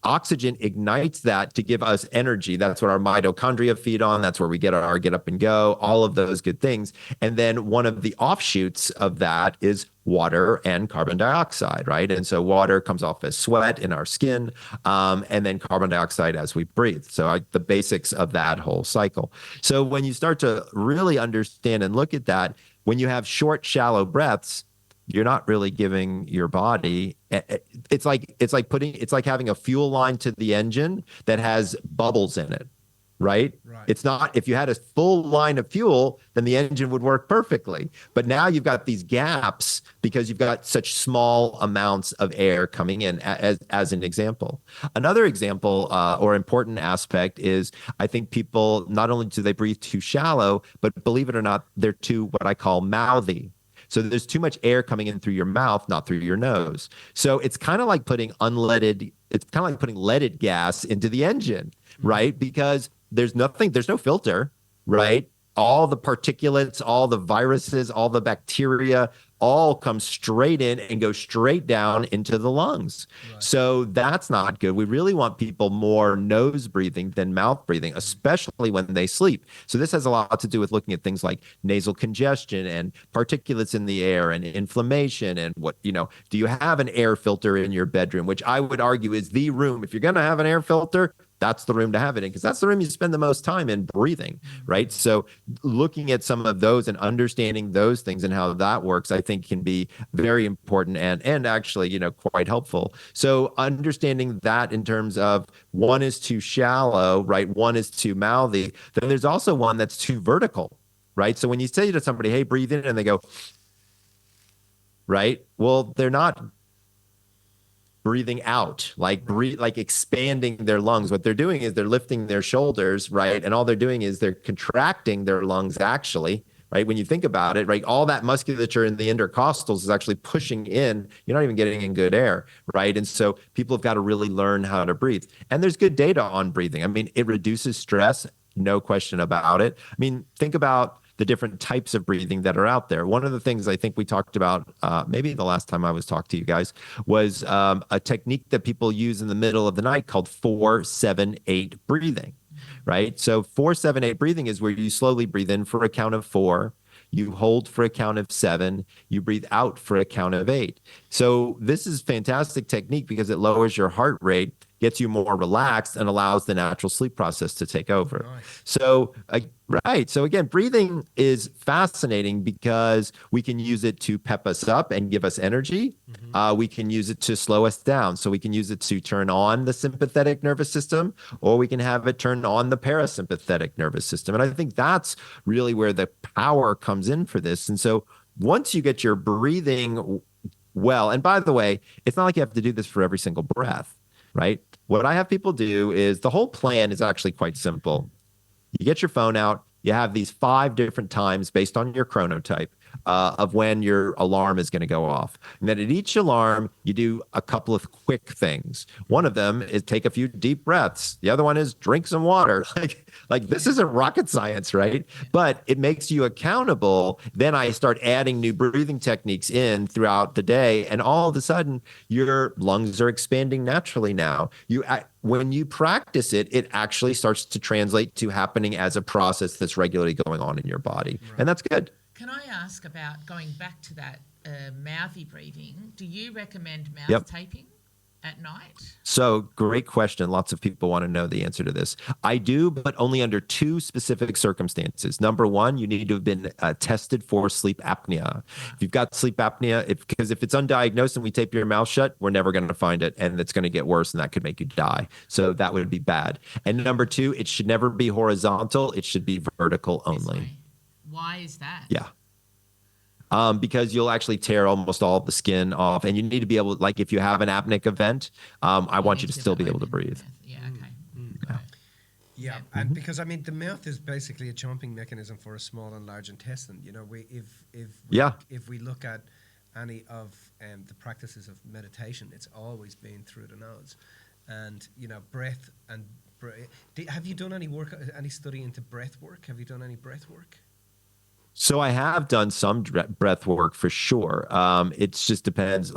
oxygen ignites that to give us energy. That's what our mitochondria feed on. That's where we get our get up and go, all of those good things. And then one of the offshoots of that is water and carbon dioxide, right? And so water comes off as sweat in our skin, and then carbon dioxide as we breathe. So the basics of that whole cycle. So when you start to really understand and look at that, when you have short, shallow breaths, you're not really giving your body. It's like having a fuel line to the engine that has bubbles in it, right? Right. It's not, if you had a full line of fuel, then the engine would work perfectly. But now you've got these gaps because you've got such small amounts of air coming in, as an example. Another example or important aspect is I think people, not only do they breathe too shallow, but believe it or not, they're too what I call mouthy. So there's too much air coming in through your mouth, not through your nose. So it's kind of like putting leaded gas into the engine, right? Because there's no filter, right? All the particulates, all the viruses, all the bacteria, all come straight in and go straight down into the lungs. Right. So that's not good. We really want people more nose breathing than mouth breathing, especially when they sleep. So this has a lot to do with looking at things like nasal congestion and particulates in the air and inflammation and do you have an air filter in your bedroom, which I would argue is the room. If you're going to have an air filter, that's the room to have it in, because that's the room you spend the most time in breathing, right? So looking at some of those and understanding those things and how that works, I think can be very important and actually, quite helpful. So understanding that in terms of one is too shallow, right? One is too mouthy. Then there's also one that's too vertical, right? So when you say to somebody, hey, breathe in, and they go, right? Well, they're not breathing out, like expanding their lungs. What they're doing is they're lifting their shoulders, right? And all they're doing is they're contracting their lungs actually, right? When you think about it, right? All that musculature in the intercostals is actually pushing in. You're not even getting in good air, right? And so people have got to really learn how to breathe. And there's good data on breathing. I mean, it reduces stress, no question about it. I mean, think about the different types of breathing that are out there. One of the things I think we talked about, maybe the last time I was talking to you guys, was a technique that people use in the middle of the night called 4-7-8 breathing, right? So 4-7-8 breathing is where you slowly breathe in for a count of 4, you hold for a count of 7, you breathe out for a count of 8. So this is fantastic technique because it lowers your heart rate, gets you more relaxed and allows the natural sleep process to take over. Nice. So, right. So again, breathing is fascinating because we can use it to pep us up and give us energy. We can use it to slow us down. So we can use it to turn on the sympathetic nervous system, or we can have it turn on the parasympathetic nervous system. And I think that's really where the power comes in for this. And so once you get your breathing well, and by the way, it's not like you have to do this for every single breath, right? What I have people do is the whole plan is actually quite simple. You get your phone out, you have these 5 different times based on your chronotype of when your alarm is going to go off. And then at each alarm, you do a couple of quick things. One of them is take a few deep breaths. The other one is drink some water. Like this isn't rocket science, right? But it makes you accountable. Then I start adding new breathing techniques in throughout the day. And all of a sudden, your lungs are expanding naturally now. When you practice it, it actually starts to translate to happening as a process that's regularly going on in your body. Right. And that's good. Can I ask about going back to that mouthy breathing? Do you recommend mouth taping at night? So great question. Lots of people want to know the answer to this. I do, but only under 2 specific circumstances. Number 1, you need to have been tested for sleep apnea. If you've got sleep apnea, because if it's undiagnosed and we tape your mouth shut, we're never going to find it, and it's going to get worse, and that could make you die. So that would be bad. And number 2, it should never be horizontal. It should be vertical only. Why is that? Yeah. Because you'll actually tear almost all of the skin off, and you need to be able, like if you have an apneic event, I want you to still be able to breathe. Yeah, okay. Yeah, and because I mean the mouth is basically a chomping mechanism for a small and large intestine. You know, if we look at any of the practices of meditation, it's always been through the nose, and you know, breath and have you done any work, any study into breath work? Have you done any breath work? So I have done some breath work for sure. It just depends.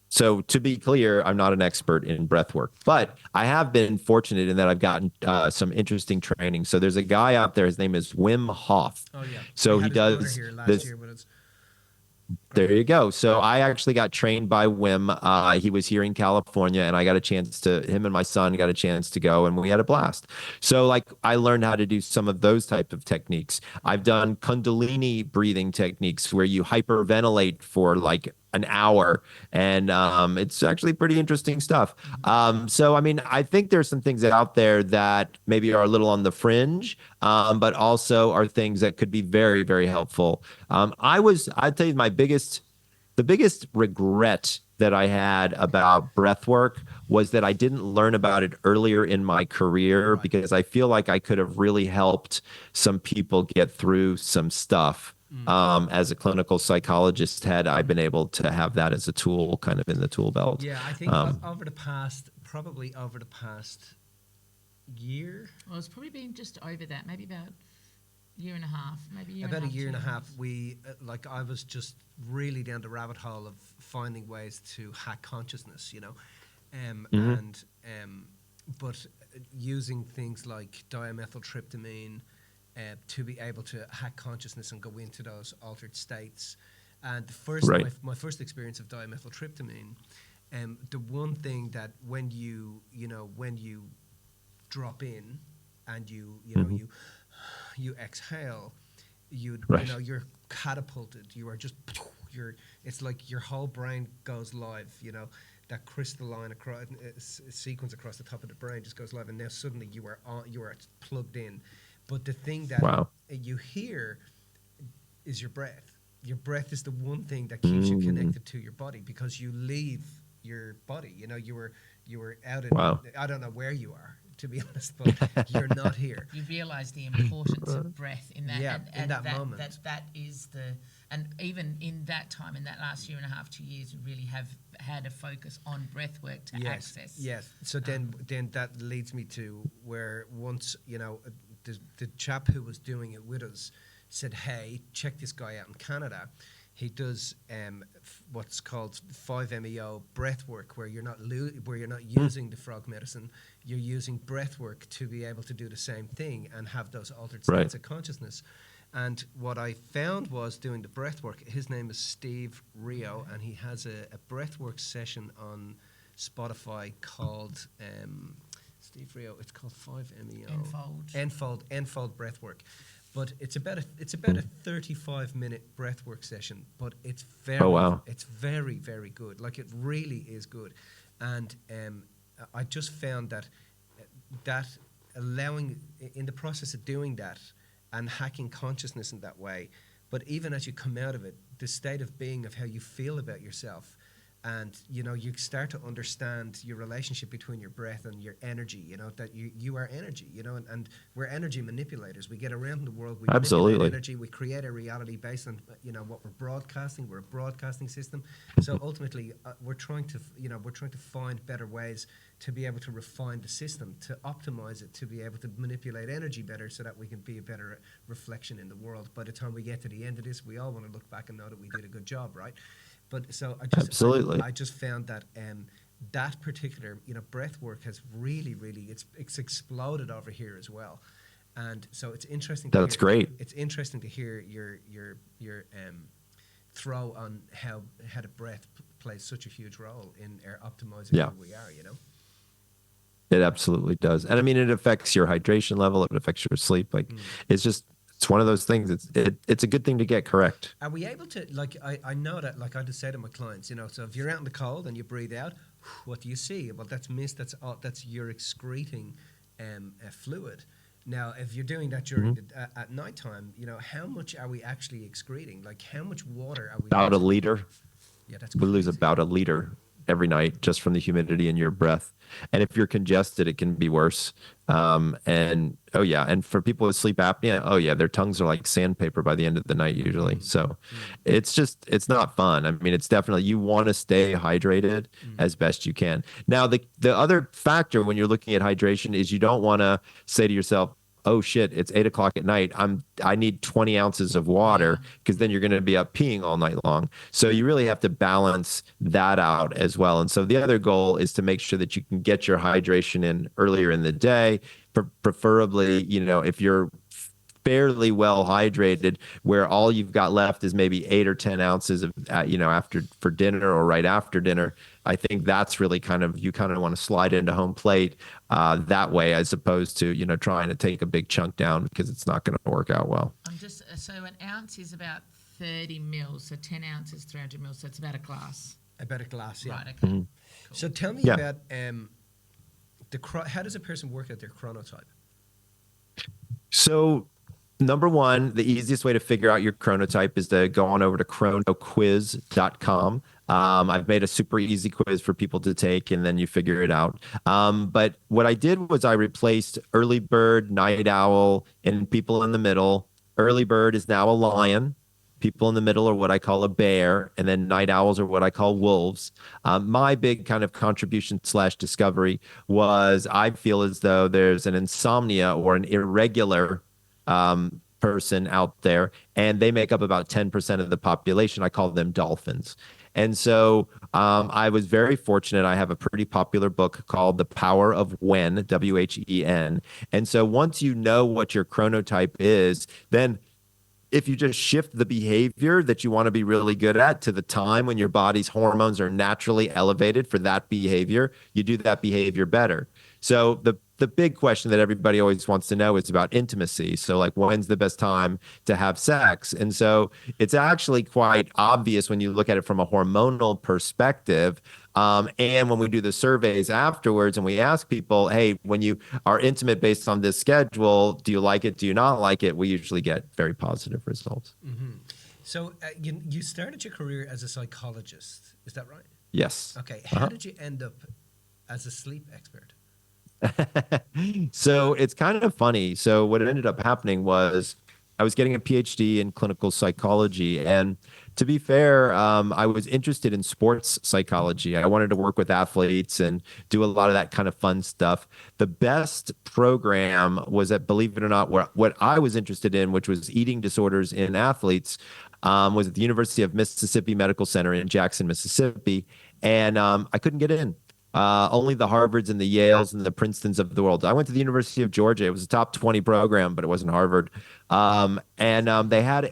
So to be clear, I'm not an expert in breath work, but I have been fortunate in that I've gotten some interesting training. So there's a guy out there. His name is Wim Hof. Oh yeah. So he does here last this. Year with us. There you go. So I actually got trained by Wim. He was here in California, and I got a chance him and my son got a chance to go, and we had a blast. So I learned how to do some of those type of techniques. I've done Kundalini breathing techniques where you hyperventilate for an hour, and it's actually pretty interesting stuff. So, I mean, I think there's some things out there that maybe are a little on the fringe, but also are things that could be very, very helpful. I'd tell you the biggest regret that I had about breath work was that I didn't learn about it earlier in my career, because I feel like I could have really helped some people get through some stuff. As a clinical psychologist, had I been able to have that as a tool kind of in the tool belt. Yeah, I think over the past year. Well, it's probably been just over that, maybe about a year and a half, About a year and a half, we I was just really down the rabbit hole of finding ways to hack consciousness, you know, but using things like dimethyltryptamine to be able to hack consciousness and go into those altered states. And my first experience of dimethyltryptamine, the one thing that when you drop in and you exhale, you're catapulted. You are just it's like your whole brain goes live. You know, that crystalline sequence across the top of the brain just goes live, and now suddenly you are plugged in. But the thing that you hear is your breath. Your breath is the one thing that keeps you connected to your body, because you leave your body. You know, you were out in, I don't know where you are, to be honest, but you're not here. You realise the importance of breath in that. Yeah, and in that moment. That is and even in that time, in that last year and a half, 2 years, we really have had a focus on breath work to access. Yes. So then that leads me to where once, you know, the chap who was doing it with us said, hey, check this guy out in Canada. He does what's called 5-MeO breath work, where you're not using the frog medicine. You're using breath work to be able to do the same thing and have those altered states of consciousness. And what I found was doing the breath work, his name is Steve Rio, and he has a breath work session on Spotify called Steve Rio. It's called 5MEO. Enfold breathwork. But it's about a 35-minute breathwork session, but it's very, very good. Like, it really is good. And I just found that allowing, in the process of doing that and hacking consciousness in that way, but even as you come out of it, the state of being of how you feel about yourself, and you start to understand your relationship between your breath and your energy, that you are energy, and we're energy manipulators. We get around in the world, we manipulate energy, we create a reality based on what we're broadcasting. We're a broadcasting system. So ultimately we're trying to find better ways to be able to refine the system, to optimize it, to be able to manipulate energy better so that we can be a better reflection in the world. By the time we get to the end of this, we all want to look back and know that we did a good job, right? But so I just found that that particular breath work has really it's exploded over here as well, and so it's interesting. That's great. It's interesting to hear your throw on how the breath plays such a huge role in optimizing who we are. It absolutely does, and I mean, it affects your hydration level. It affects your sleep. Like it's one of those things. It's a good thing to get correct. Are we able to, like, I know that, like, I just say to my clients, so if you're out in the cold and you breathe out, what do you see? Well, that's mist. That's you're excreting a fluid. Now, if you're doing that during at nighttime, how much are we actually excreting? Like, how much water are we? About a liter. Yeah, that's we lose about a liter every night just from the humidity in your breath. And if you're congested, it can be worse. And for people with sleep apnea, their tongues are like sandpaper by the end of the night usually. So it's not fun. I mean, it's definitely, you want to stay hydrated as best you can. Now, the other factor when you're looking at hydration is you don't want to say to yourself, oh shit, it's 8 o'clock at night. I need 20 ounces of water, because then you're going to be up peeing all night long. So you really have to balance that out as well. And so the other goal is to make sure that you can get your hydration in earlier in the day, preferably, if you're fairly well hydrated, where all you've got left is maybe 8 or 10 ounces of, for dinner or right after dinner. I think that's really you want to slide into home plate that way, as opposed to, trying to take a big chunk down, because it's not going to work out well. So an ounce is about 30 mils, so 10 ounces, 300 mils, so it's about a glass. About a glass, yeah. Right, okay. Cool. So tell me about how does a person work out their chronotype? So, number one, the easiest way to figure out your chronotype is to go on over to chronoquiz.com. I've made a super easy quiz for people to take, and then you figure it out. But what I did was I replaced early bird, night owl, and people in the middle. Early bird is now a lion. People in the middle are what I call a bear, and then night owls are what I call wolves. My big kind of contribution / discovery was, I feel as though there's an insomnia or an irregular person out there, and they make up about 10% of the population. I call them dolphins. And so I was very fortunate. I have a pretty popular book called The Power of When, WHEN. And so once you know what your chronotype is, then if you just shift the behavior that you want to be really good at to the time when your body's hormones are naturally elevated for that behavior, you do that behavior better. So the big question that everybody always wants to know is about intimacy. So, like, when's the best time to have sex? And so it's actually quite obvious when you look at it from a hormonal perspective. And when we do the surveys afterwards and we ask people, hey, when you are intimate based on this schedule, do you like it? Do you not like it? We usually get very positive results. Mm-hmm. So you started your career as a psychologist. Is that right? Yes. Okay. How did you end up as a sleep expert? So it's kind of funny. So what ended up happening was I was getting a PhD in clinical psychology. And to be fair, I was interested in sports psychology. I wanted to work with athletes and do a lot of that kind of fun stuff. The best program was at, believe it or not, what I was interested in, which was eating disorders in athletes, was at the University of Mississippi Medical Center in Jackson, Mississippi. And I couldn't get in. Only the Harvards and the Yales and the Princetons of the world. I went to the University of Georgia. It was a top 20 program, but it wasn't Harvard. They had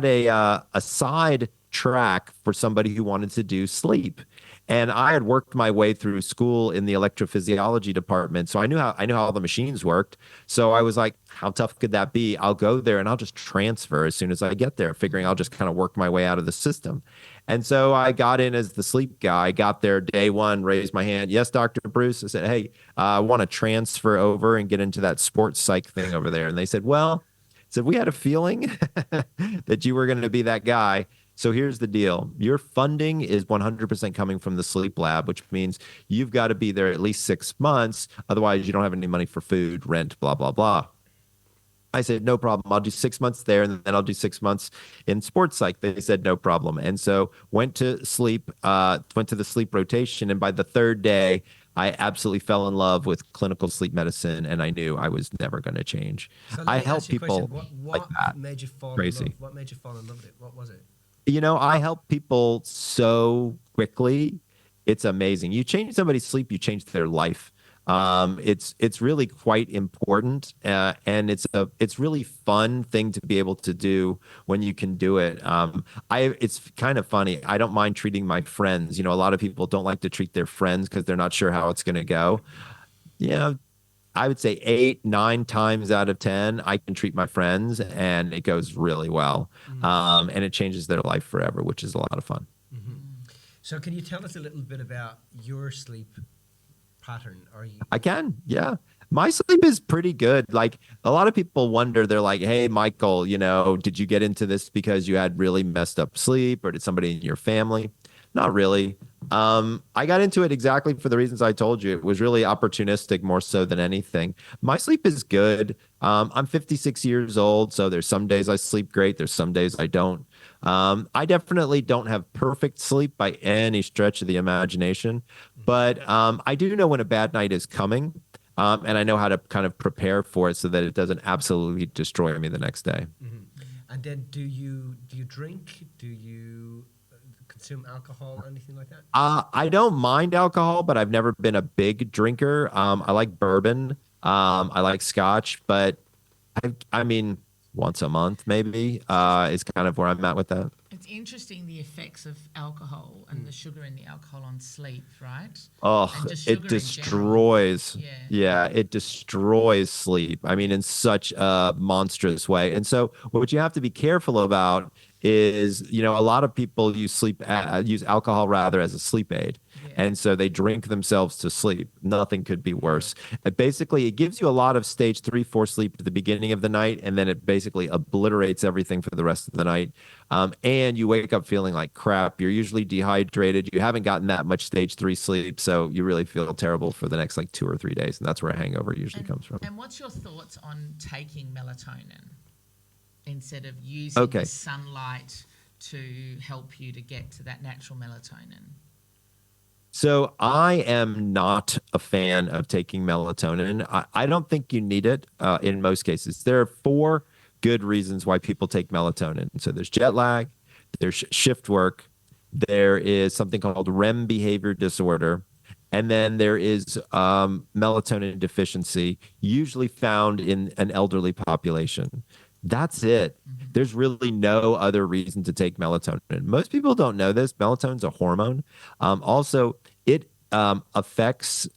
a side track for somebody who wanted to do sleep. And I had worked my way through school in the electrophysiology department. So I knew how all the machines worked. So I was like, how tough could that be? I'll go there and I'll just transfer as soon as I get there, figuring I'll just kind of work my way out of the system. And so I got in as the sleep guy. I got there day one, raised my hand. Yes, Dr. Breus. I said, hey, I want to transfer over and get into that sports psych thing over there. And they said, well, so we had a feeling that you were going to be that guy. So here's the deal. Your funding is 100% coming from the sleep lab, which means you've got to be there at least 6 months. Otherwise, you don't have any money for food, rent, blah, blah, blah. I said, no problem. I'll do 6 months there, and then I'll do 6 months in sports psych. They said, no problem. And so went to the sleep rotation. And by the third day, I absolutely fell in love with clinical sleep medicine, and I knew I was never going to change. So I help people What like that. made you fall Crazy. in love? What made you fall in love with it? What was it? I help people so quickly. It's amazing. You change somebody's sleep, you change their life. It's really quite important, and it's really fun thing to be able to do when you can do it. It's kind of funny. I don't mind treating my friends. A lot of people don't like to treat their friends because they're not sure how it's going to go. I would say 8, 9 times out of 10, I can treat my friends and it goes really well. And it changes their life forever, which is a lot of fun. So can you tell us a little bit about your sleep pattern? I can, yeah. My sleep is pretty good. Like a lot of people wonder, they're like, hey, Michael, did you get into this because you had really messed up sleep or did somebody in your family? Not really. I got into it exactly for the reasons I told you. It was really opportunistic more so than anything. My sleep is good. I'm 56 years old, so there's some days I sleep great. There's some days I don't. I definitely don't have perfect sleep by any stretch of the imagination, but I do know when a bad night is coming, and I know how to kind of prepare for it so that it doesn't absolutely destroy me the next day. And then do you drink? Do you consume alcohol, anything like that? I don't mind alcohol, but I've never been a big drinker. I like bourbon. I like scotch, but I mean, once a month maybe is kind of where I'm at with that. It's interesting the effects of alcohol and the sugar in the alcohol on sleep, right? Oh, And just it sugar in destroys. general. Yeah, it destroys sleep. I mean, in such a monstrous way. And so what you have to be careful about is, a lot of people use alcohol rather as a sleep aid. Yeah. And so they drink themselves to sleep. Nothing could be worse. Basically, it gives you a lot of stage 3, 4 sleep at the beginning of the night, and then it basically obliterates everything for the rest of the night. And you wake up feeling like crap. You're usually dehydrated. You haven't gotten that much stage 3 sleep, so you really feel terrible for the next 2 or 3 days. And that's where a hangover usually comes from. And what's your thoughts on taking melatonin instead of using the sunlight to help you to get to that natural melatonin? So I am not a fan of taking melatonin. I don't think you need it in most cases. There are 4 good reasons why people take melatonin. So there's jet lag, there's shift work, there is something called REM behavior disorder, and then there is melatonin deficiency, usually found in an elderly population. That's it. There's really no other reason to take melatonin. Most people don't know this. Melatonin's a hormone. Also, it affects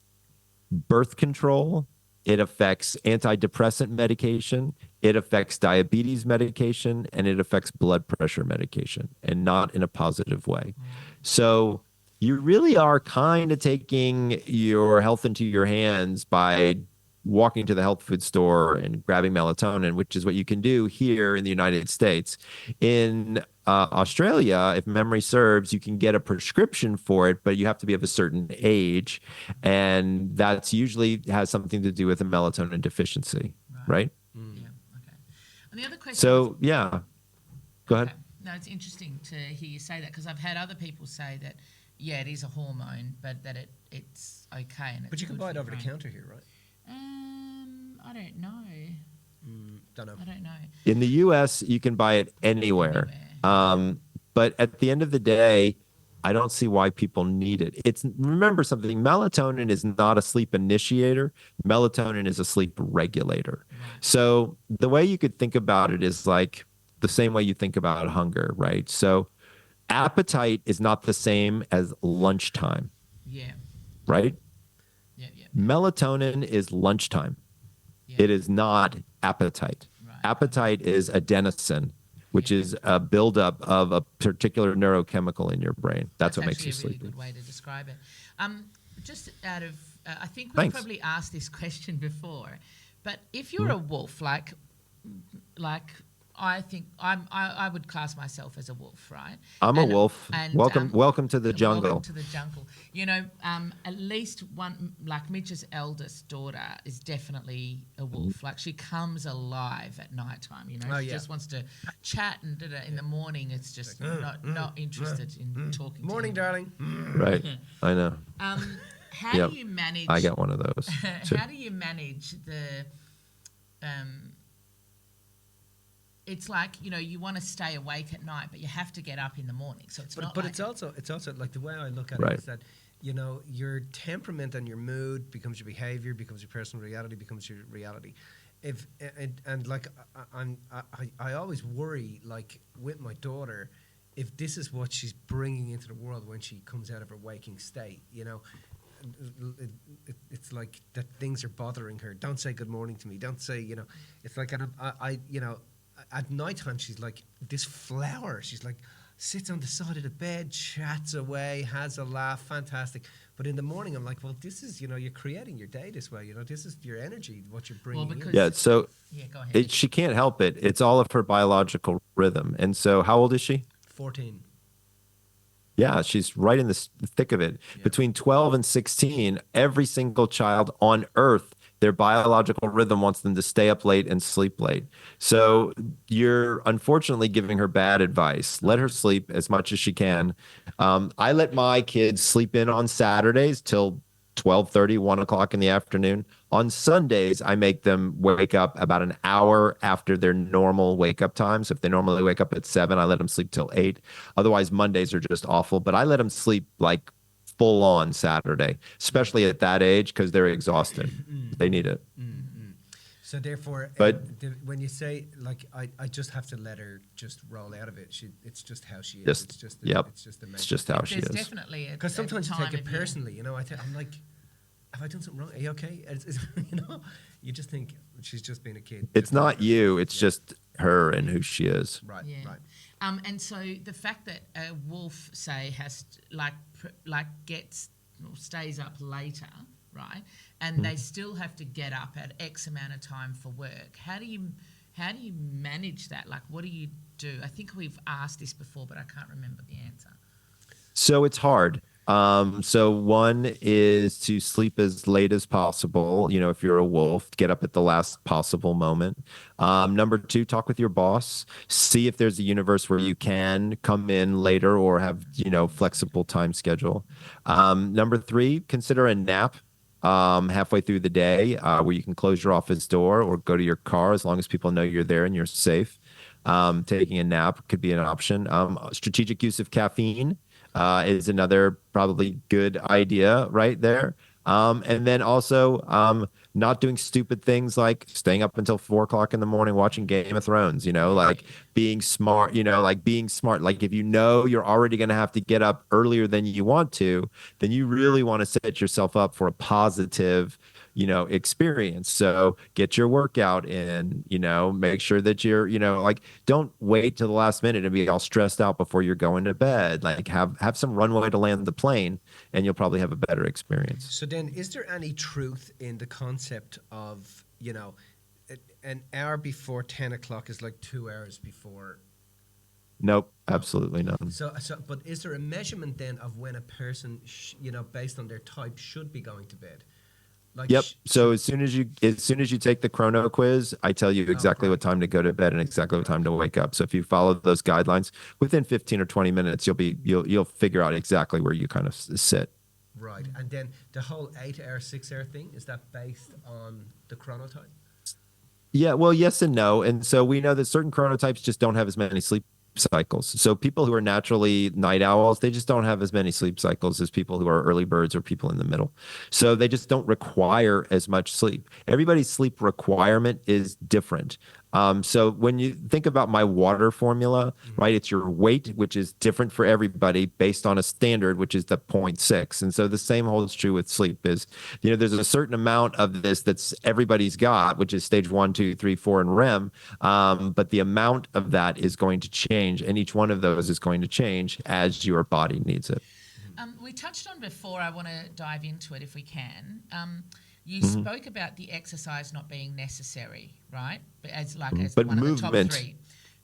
birth control. It affects antidepressant medication. It affects diabetes medication, and it affects blood pressure medication, and not in a positive way. So you really are kind of taking your health into your hands by walking to the health food store and grabbing melatonin, which is what you can do here in the United States. In Australia, if memory serves, you can get a prescription for it, but you have to be of a certain age. And that's usually has something to do with a melatonin deficiency, right? Yeah, okay. And the other question So, yeah, go ahead. Okay. No, it's interesting to hear you say that because I've had other people say that, yeah, it is a hormone, but that it's okay. And But you can buy it over the counter here, right? I don't know. Don't know. I don't know. In the US, you can buy it anywhere. But at the end of the day, I don't see why people need it. Remember something, melatonin is not a sleep initiator. Melatonin is a sleep regulator. So the way you could think about it is like the same way you think about hunger, right? So Appetite is not the same as lunchtime, Yeah. right? Yeah. Yeah. Melatonin is lunchtime. Yeah. It is not appetite. Right. Appetite is adenosine, which Yeah. is a buildup of a particular neurochemical in your brain. That's what makes actually you a really sleepy. good way to describe it. Just out of, I think we've Thanks. probably asked this question before, but if you're a wolf, like I think I would class myself as a wolf, right? I'm a wolf. Welcome to the jungle. Welcome to the jungle. You know, at least one, like Mitch's eldest daughter is definitely a wolf. Like she comes alive at nighttime. You know, she just wants to chat, and in the morning it's just not interested in talking. Morning, to darling. Right. I know. How Yep. do you manage? I got one of those. too. How do you manage the? It's like, you know, you want to stay awake at night, but you have to get up in the morning. So it's not. But like it's also like the way I look at Right. it is that, you know, your temperament and your mood becomes your behavior, becomes your personal reality, becomes your reality. If and like I always worry, like with my daughter, if this is what she's bringing into the world when she comes out of her waking state, you know. It's like that things are bothering her. Don't say good morning to me. Don't say, you know. It's like, and I you know, at nighttime she's like this flower. She's like sits on the side of the bed, chats away, has a laugh, fantastic. But in the morning I'm like, well, this is, you know, you're creating your day this way. You know, this is your energy, what you're bringing. because- in. Yeah. So Yeah, go ahead. she can't help it. It's all of her biological rhythm. And so, how old is she? 14. Yeah, she's right in the thick of it. Yeah. Between 12 and 16, every single child on earth, their biological rhythm wants them to stay up late and sleep late. So you're unfortunately giving her bad advice. Let her sleep as much as she can. I let my kids sleep in on Saturdays till 12:30, 1 o'clock in the afternoon. On Sundays, I make them wake up about an hour after their normal wake up time. So if they normally wake up at 7, I let them sleep till 8. Otherwise, Mondays are just awful. But I let them sleep like full on Saturday, especially at that age, because they're exhausted. They need it. So therefore, But- when you say like I just have to let her just roll out of it, it's just how she is. Just- it's just yep. it's just It's just how she There's is. definitely a because sometimes you time take it of year. personally. You know, I'm like, have I done something wrong? Are you okay? You know, you just think she's just being a kid. It's Just not like- you. It's just her and who she is. Right, Yeah. right. And so the fact that a wolf, say, has gets or stays up later, right, and they still have to get up at X amount of time for work. How do you manage that? Like, what do you do? I think we've asked this before, but I can't remember the answer. So it's hard. So one is to sleep as late as possible. You know, if you're a wolf, get up at the last possible moment. Number 2, talk with your boss. See if there's a universe where you can come in later or have, you know, flexible time schedule. Number 3, consider a nap. Halfway through the day, where you can close your office door or go to your car as long as people know you're there and you're safe. Taking a nap could be an option. Strategic use of caffeine is another probably good idea right there. And then also not doing stupid things like staying up until 4 o'clock in the morning watching Game of Thrones, you know, like being smart, like if you know you're already going to have to get up earlier than you want to, then you really want to set yourself up for a positive, you know, experience. So get your workout in, you know, make sure that you're, you know, like don't wait till the last minute and be all stressed out before you're going to bed. Like have some runway to land the plane and you'll probably have a better experience. So then, is there any truth in the concept of, you know, an hour before 10 o'clock is like 2 hours before? Nope, absolutely none. So, but is there a measurement then of when a person, you know, based on their type, should be going to bed? Like Yep. So as soon as you take the chrono quiz, I tell you exactly what time to go to bed and exactly what time to wake up. So if you follow those guidelines, within 15 or 20 minutes, you'll figure out exactly where you kind of sit. Right. And then the whole 8-hour, 6-hour thing, is that based on the chronotype? Yeah, well, yes and no. And so we know that certain chronotypes just don't have as many sleep cycles. So people who are naturally night owls, they just don't have as many sleep cycles as people who are early birds or people in the middle. So they just don't require as much sleep. Everybody's sleep requirement is different. So when you think about my water formula, right, it's your weight, which is different for everybody based on a standard, which is the zero 0.6. And so the same holds true with sleep is, there's a certain amount of this that's everybody's got, which is stage 1, 2, 3, 4 in REM. But the amount of that is going to change. And each one of those is going to change as your body needs it. We touched on before, I want to dive into it if we can. You spoke about the exercise not being necessary, right? But as But one movement, of the top three.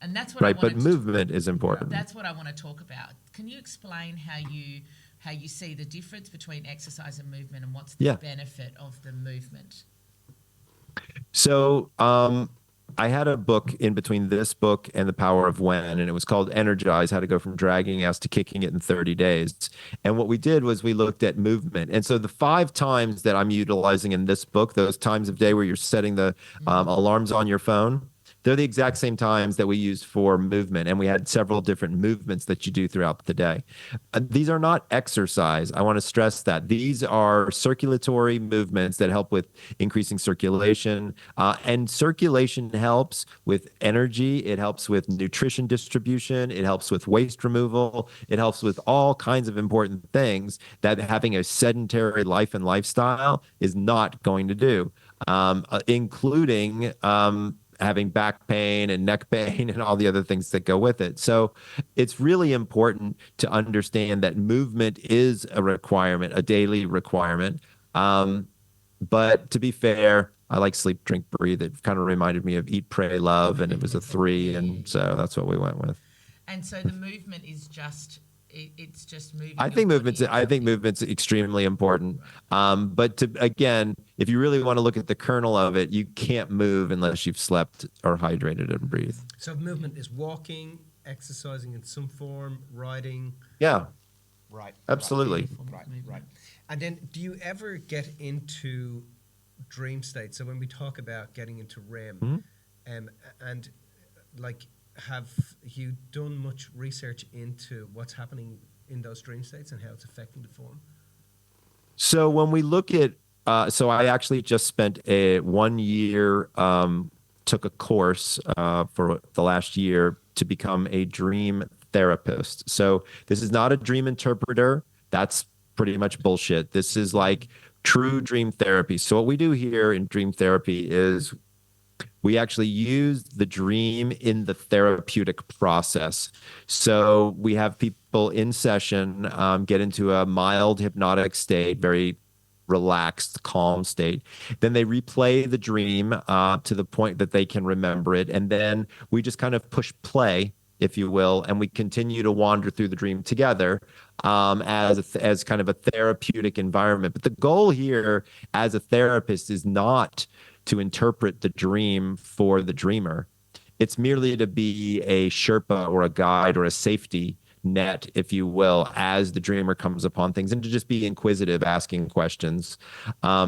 And that's what I right, wanted but movement is important. That's what I want to talk about. Can you explain how you see the difference between exercise and movement, and what's the benefit of the movement? So I had a book in between this book and The Power of When, and it was called Energize, How to Go from Dragging Ass to Kicking It in 30 Days. And what we did was we looked at movement. And so the 5 times that I'm utilizing in this book, those times of day where you're setting the alarms on your phone, they're the exact same times that we used for movement. And we had several different movements that you do throughout the day. These are not exercise. I want to stress that. These are circulatory movements that help with increasing circulation. And circulation helps with energy. It helps with nutrition distribution. It helps with waste removal. It helps with all kinds of important things that having a sedentary life and lifestyle is not going to do, including having back pain and neck pain and all the other things that go with it. So it's really important to understand that movement is a requirement, a daily requirement. But to be fair, I like sleep, drink, breathe. It kind of reminded me of eat, pray, love, and it was a 3. And so that's what we went with. And so the movement is it's just moving. I think movement's extremely important. But again, if you really want to look at the kernel of it, you can't move unless you've slept or hydrated and breathed. So movement is walking, exercising in some form, riding. Yeah. Right. Absolutely. Right. And then do you ever get into dream state? So when we talk about getting into REM, and like, have you done much research into what's happening in those dream states and how it's affecting the form? So when we look at, so I actually just spent a 1 year, took a course for the last year to become a dream therapist. So this is not a dream interpreter. That's pretty much bullshit. This is like true dream therapy. So what we do here in dream therapy is we actually use the dream in the therapeutic process. So we have people in session get into a mild hypnotic state, very relaxed, calm state. Then they replay the dream to the point that they can remember it. And then we just kind of push play, if you will, and we continue to wander through the dream together as kind of a therapeutic environment. But the goal here as a therapist is not to interpret the dream for the dreamer. It's merely to be a Sherpa or a guide or a safety net, if you will, as the dreamer comes upon things, and to just be inquisitive, asking questions,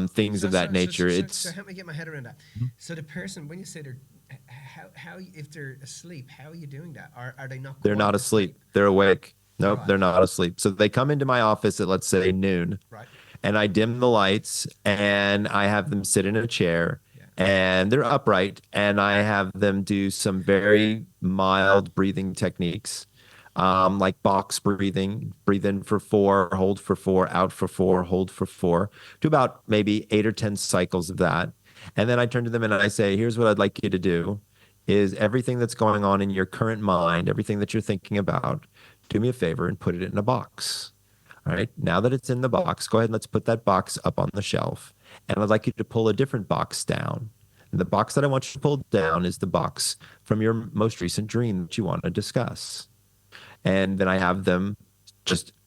things of that nature. So help me get my head around that. So the person, when you say they're, how if they're asleep, how are you doing that? Are they not? They're not asleep. They're awake. Nope, they're not asleep. So they come into my office at, let's say, noon. Right. And I dim the lights and I have them sit in a chair and they're upright, and I have them do some very mild breathing techniques, like box breathing. Breathe in for 4, hold for 4, out for 4, hold for 4. Do about maybe 8 or 10 cycles of that. And then I turn to them and I say, here's what I'd like you to do is everything that's going on in your current mind, everything that you're thinking about, do me a favor and put it in a box. All right. Now that it's in the box, go ahead and let's put that box up on the shelf. And I'd like you to pull a different box down. And the box that I want you to pull down is the box from your most recent dream that you want to discuss. And then I have them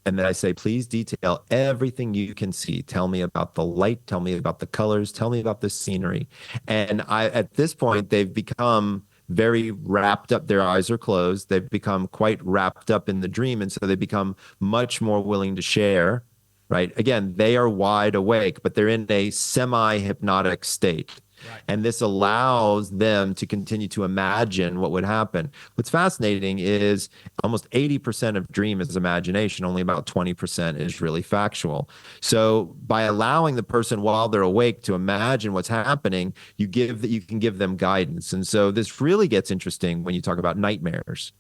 and then I say, please detail everything you can see. Tell me about the light. Tell me about the colors. Tell me about the scenery. And at this point, they've become very wrapped up. Their eyes are closed. They've become quite wrapped up in the dream. And so they become much more willing to share, right? Again, they are wide awake, but they're in a semi-hypnotic state. Right. And this allows them to continue to imagine what would happen. What's fascinating is almost 80% of dream is imagination, only about 20% is really factual. So by allowing the person while they're awake to imagine what's happening, you can give them guidance. And so this really gets interesting when you talk about nightmares.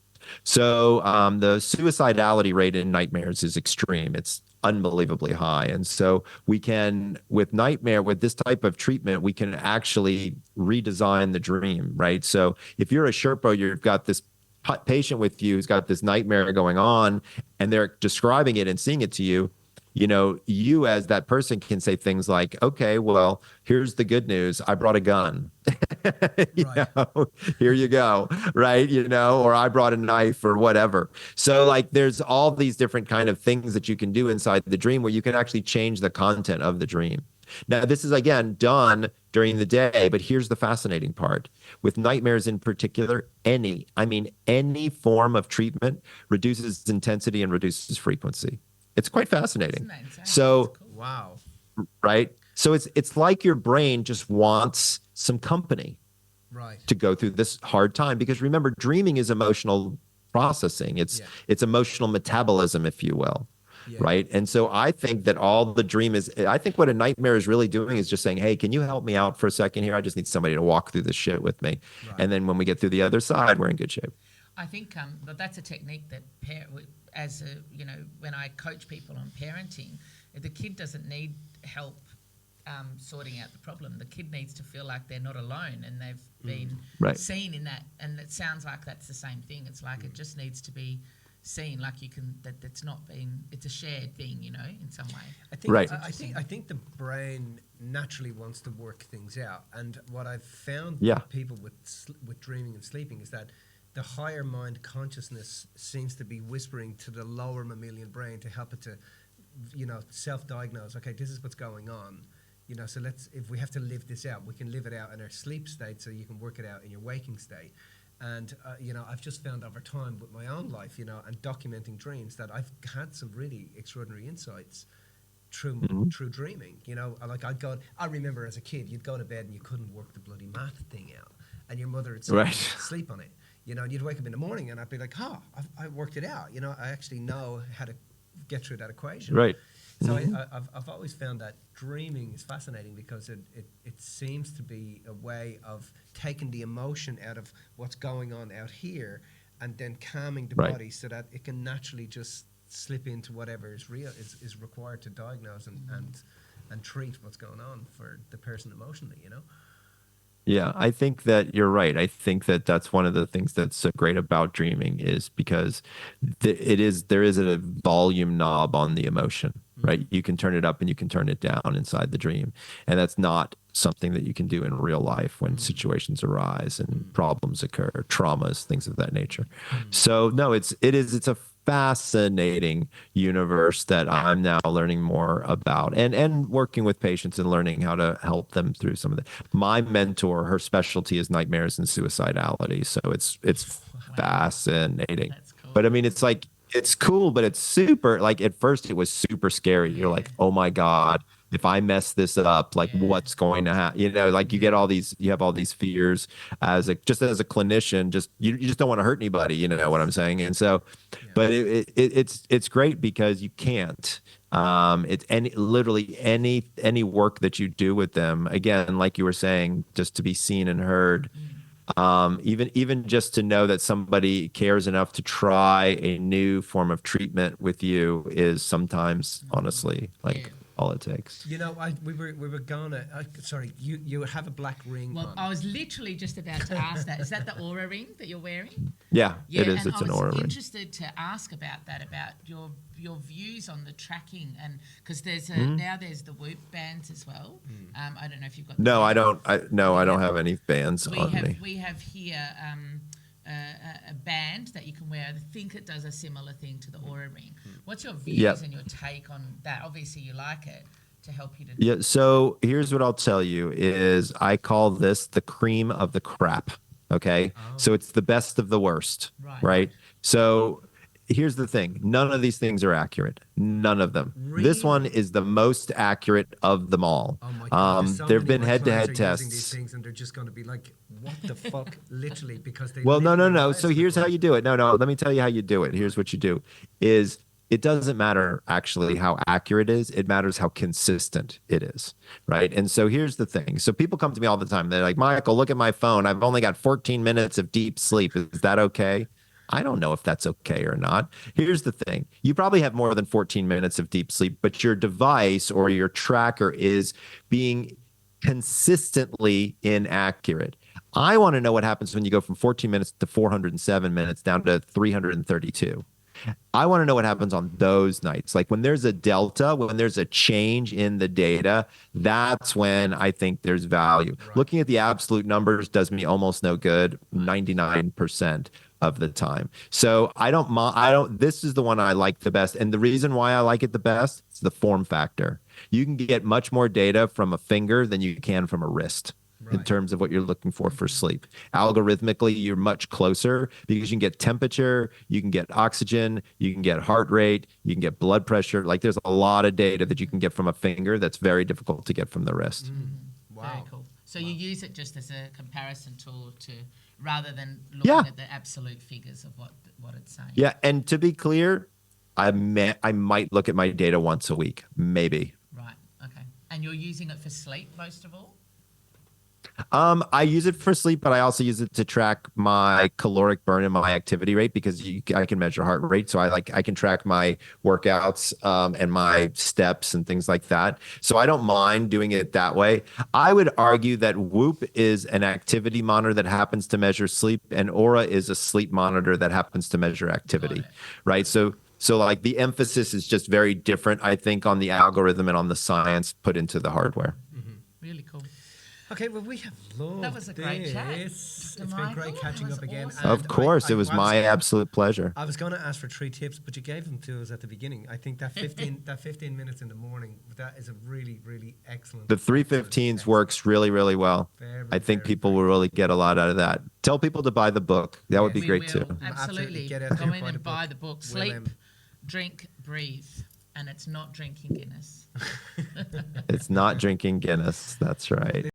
So the suicidality rate in nightmares is extreme. It's unbelievably high. And so we can, with this type of treatment, we can actually redesign the dream, right? So if you're a Sherpa, you've got this patient with you who's got this nightmare going on, and they're describing it and seeing it to you, you as that person can say things like, okay, well, here's the good news. I brought a gun. Here you go. Right. Or I brought a knife or whatever. So like there's all these different kind of things that you can do inside the dream where you can actually change the content of the dream. Now, this is, again, done during the day, but here's the fascinating part. With nightmares in particular, any form of treatment reduces intensity and reduces frequency. It's quite fascinating. So, cool. Wow. Right? So it's like your brain just wants some company to go through this hard time. Because remember, dreaming is emotional processing. It's emotional metabolism, if you will. Yeah. Right. And so I think that I think what a nightmare is really doing is just saying, hey, can you help me out for a second here? I just need somebody to walk through this shit with me. Right. And then when we get through the other side, we're in good shape. I think but that's a technique that when I coach people on parenting, the kid doesn't need help sorting out the problem. The kid needs to feel like they're not alone and they've been seen in that. And it sounds like that's the same thing. It's like it just needs to be seen, like it's a shared thing, in some way. I think the brain naturally wants to work things out. And what I've found people with dreaming and sleeping is that the higher mind consciousness seems to be whispering to the lower mammalian brain to help it to, self-diagnose. Okay, this is what's going on. So if we have to live this out, we can live it out in our sleep state so you can work it out in your waking state. And, I've just found over time with my own life, and documenting dreams that I've had some really extraordinary insights through dreaming. I remember as a kid, you'd go to bed and you couldn't work the bloody math thing out. And your mother would say, sleep on it. And you'd wake up in the morning and I'd be like, I worked it out. I actually know how to get through that equation. Right. So I've always found that dreaming is fascinating because it seems to be a way of taking the emotion out of what's going on out here and then calming the body so that it can naturally just slip into whatever is required to diagnose and treat what's going on for the person emotionally, Yeah, I think that you're right. I think that that's one of the things that's so great about dreaming is because there is a volume knob on the emotion, right? You can turn it up and you can turn it down inside the dream. And that's not something that you can do in real life when situations arise and problems occur, traumas, things of that nature. So no, it's a fascinating universe that I'm now learning more about and working with patients and learning how to help them through some of my mentor, her specialty is nightmares and suicidality. So it's fascinating. That's cool. But I mean, it's cool, but it's super, like at first it was super scary. You're like, oh my God, if I mess this up, like what's going to happen? You have all these fears as a clinician, you just don't want to hurt anybody, you know what I'm saying? And so, but it's great because you can't, it's literally any work that you do with them, again, like you were saying, just to be seen and heard, even just to know that somebody cares enough to try a new form of treatment with you is sometimes honestly all it takes. We were gonna. Sorry, you have a black ring. Well, I was literally just about to ask that. Is that the aura ring that you're wearing? Yeah, it is. It's an aura ring. I was interested to ask about that, about your views on the tracking, and because there's now there's the Whoop bands as well. I don't know if you've got. No, I don't. I don't have any bands on me. We have here. A band that you can wear. I think it does a similar thing to the aura ring. What's your views and your take on that? Obviously, you like it to help you to. Yeah. So here's what I'll tell you: is I call this the cream of the crap. Okay. Oh. So it's the best of the worst. Right. So here's the thing. None of these things are accurate. None of them. This one Really? is the most accurate of them all. Oh my God, there's so There have many been of my clients head-to-head are using these tests. things and they're just going to be like, what the fuck? Literally, because they Well, live no. their So lives here's how with you do it. No. Let me tell you how you do it. Here's what you do is it doesn't matter actually how accurate it is. It matters how consistent it is. Right. And so here's the thing. So people come to me all the time. They're like, Michael, look at my phone. I've only got 14 minutes of deep sleep. Is that okay? I don't know if that's okay or not. Here's the thing. You probably have more than 14 minutes of deep sleep, but your device or your tracker is being consistently inaccurate. I want to know what happens when you go from 14 minutes to 407 minutes down to 332. I want to know what happens on those nights. Like when there's a delta, when there's a change in the data, that's when I think there's value. Right. Looking at the absolute numbers does me almost no good 99% of the time. So this is the one I like the best. And the reason why I like it the best is the form factor. You can get much more data from a finger than you can from a wrist. In Right. terms of what you're looking for sleep. Algorithmically, you're much closer because you can get temperature, you can get oxygen, you can get heart rate, you can get blood pressure. Like there's a lot of data that you can get from a finger that's very difficult to get from the wrist. Wow. Very cool. So you use it just as a comparison tool rather than looking at the absolute figures of what it's saying. Yeah, and to be clear, I might look at my data once a week, maybe. Right. Okay. And you're using it for sleep most of all? I use it for sleep, but I also use it to track my caloric burn and my activity rate because I can measure heart rate. So I can track my workouts and my steps and things like that. So I don't mind doing it that way. I would argue that Whoop is an activity monitor that happens to measure sleep, and Aura is a sleep monitor that happens to measure activity, right? So like the emphasis is just very different, I think, on the algorithm and on the science put into the hardware. Really cool. Okay, well, we have loved That was a great chat, this. Dr. It's been great Michael. catching That up was again. awesome. Of course, it was my absolute pleasure. I was going to ask for 3 tips, but you gave them to us at the beginning. I think that 15 minutes in the morning, that is a really, really excellent. The 315s works really, really well. I think people will really get a lot out of that. Tell people to buy the book. That would be We great will, too. Absolutely. Get out Go there, in buy and the buy book. the book. We'll, Sleep, drink, breathe. And it's not drinking Guinness. It's not drinking Guinness. That's right.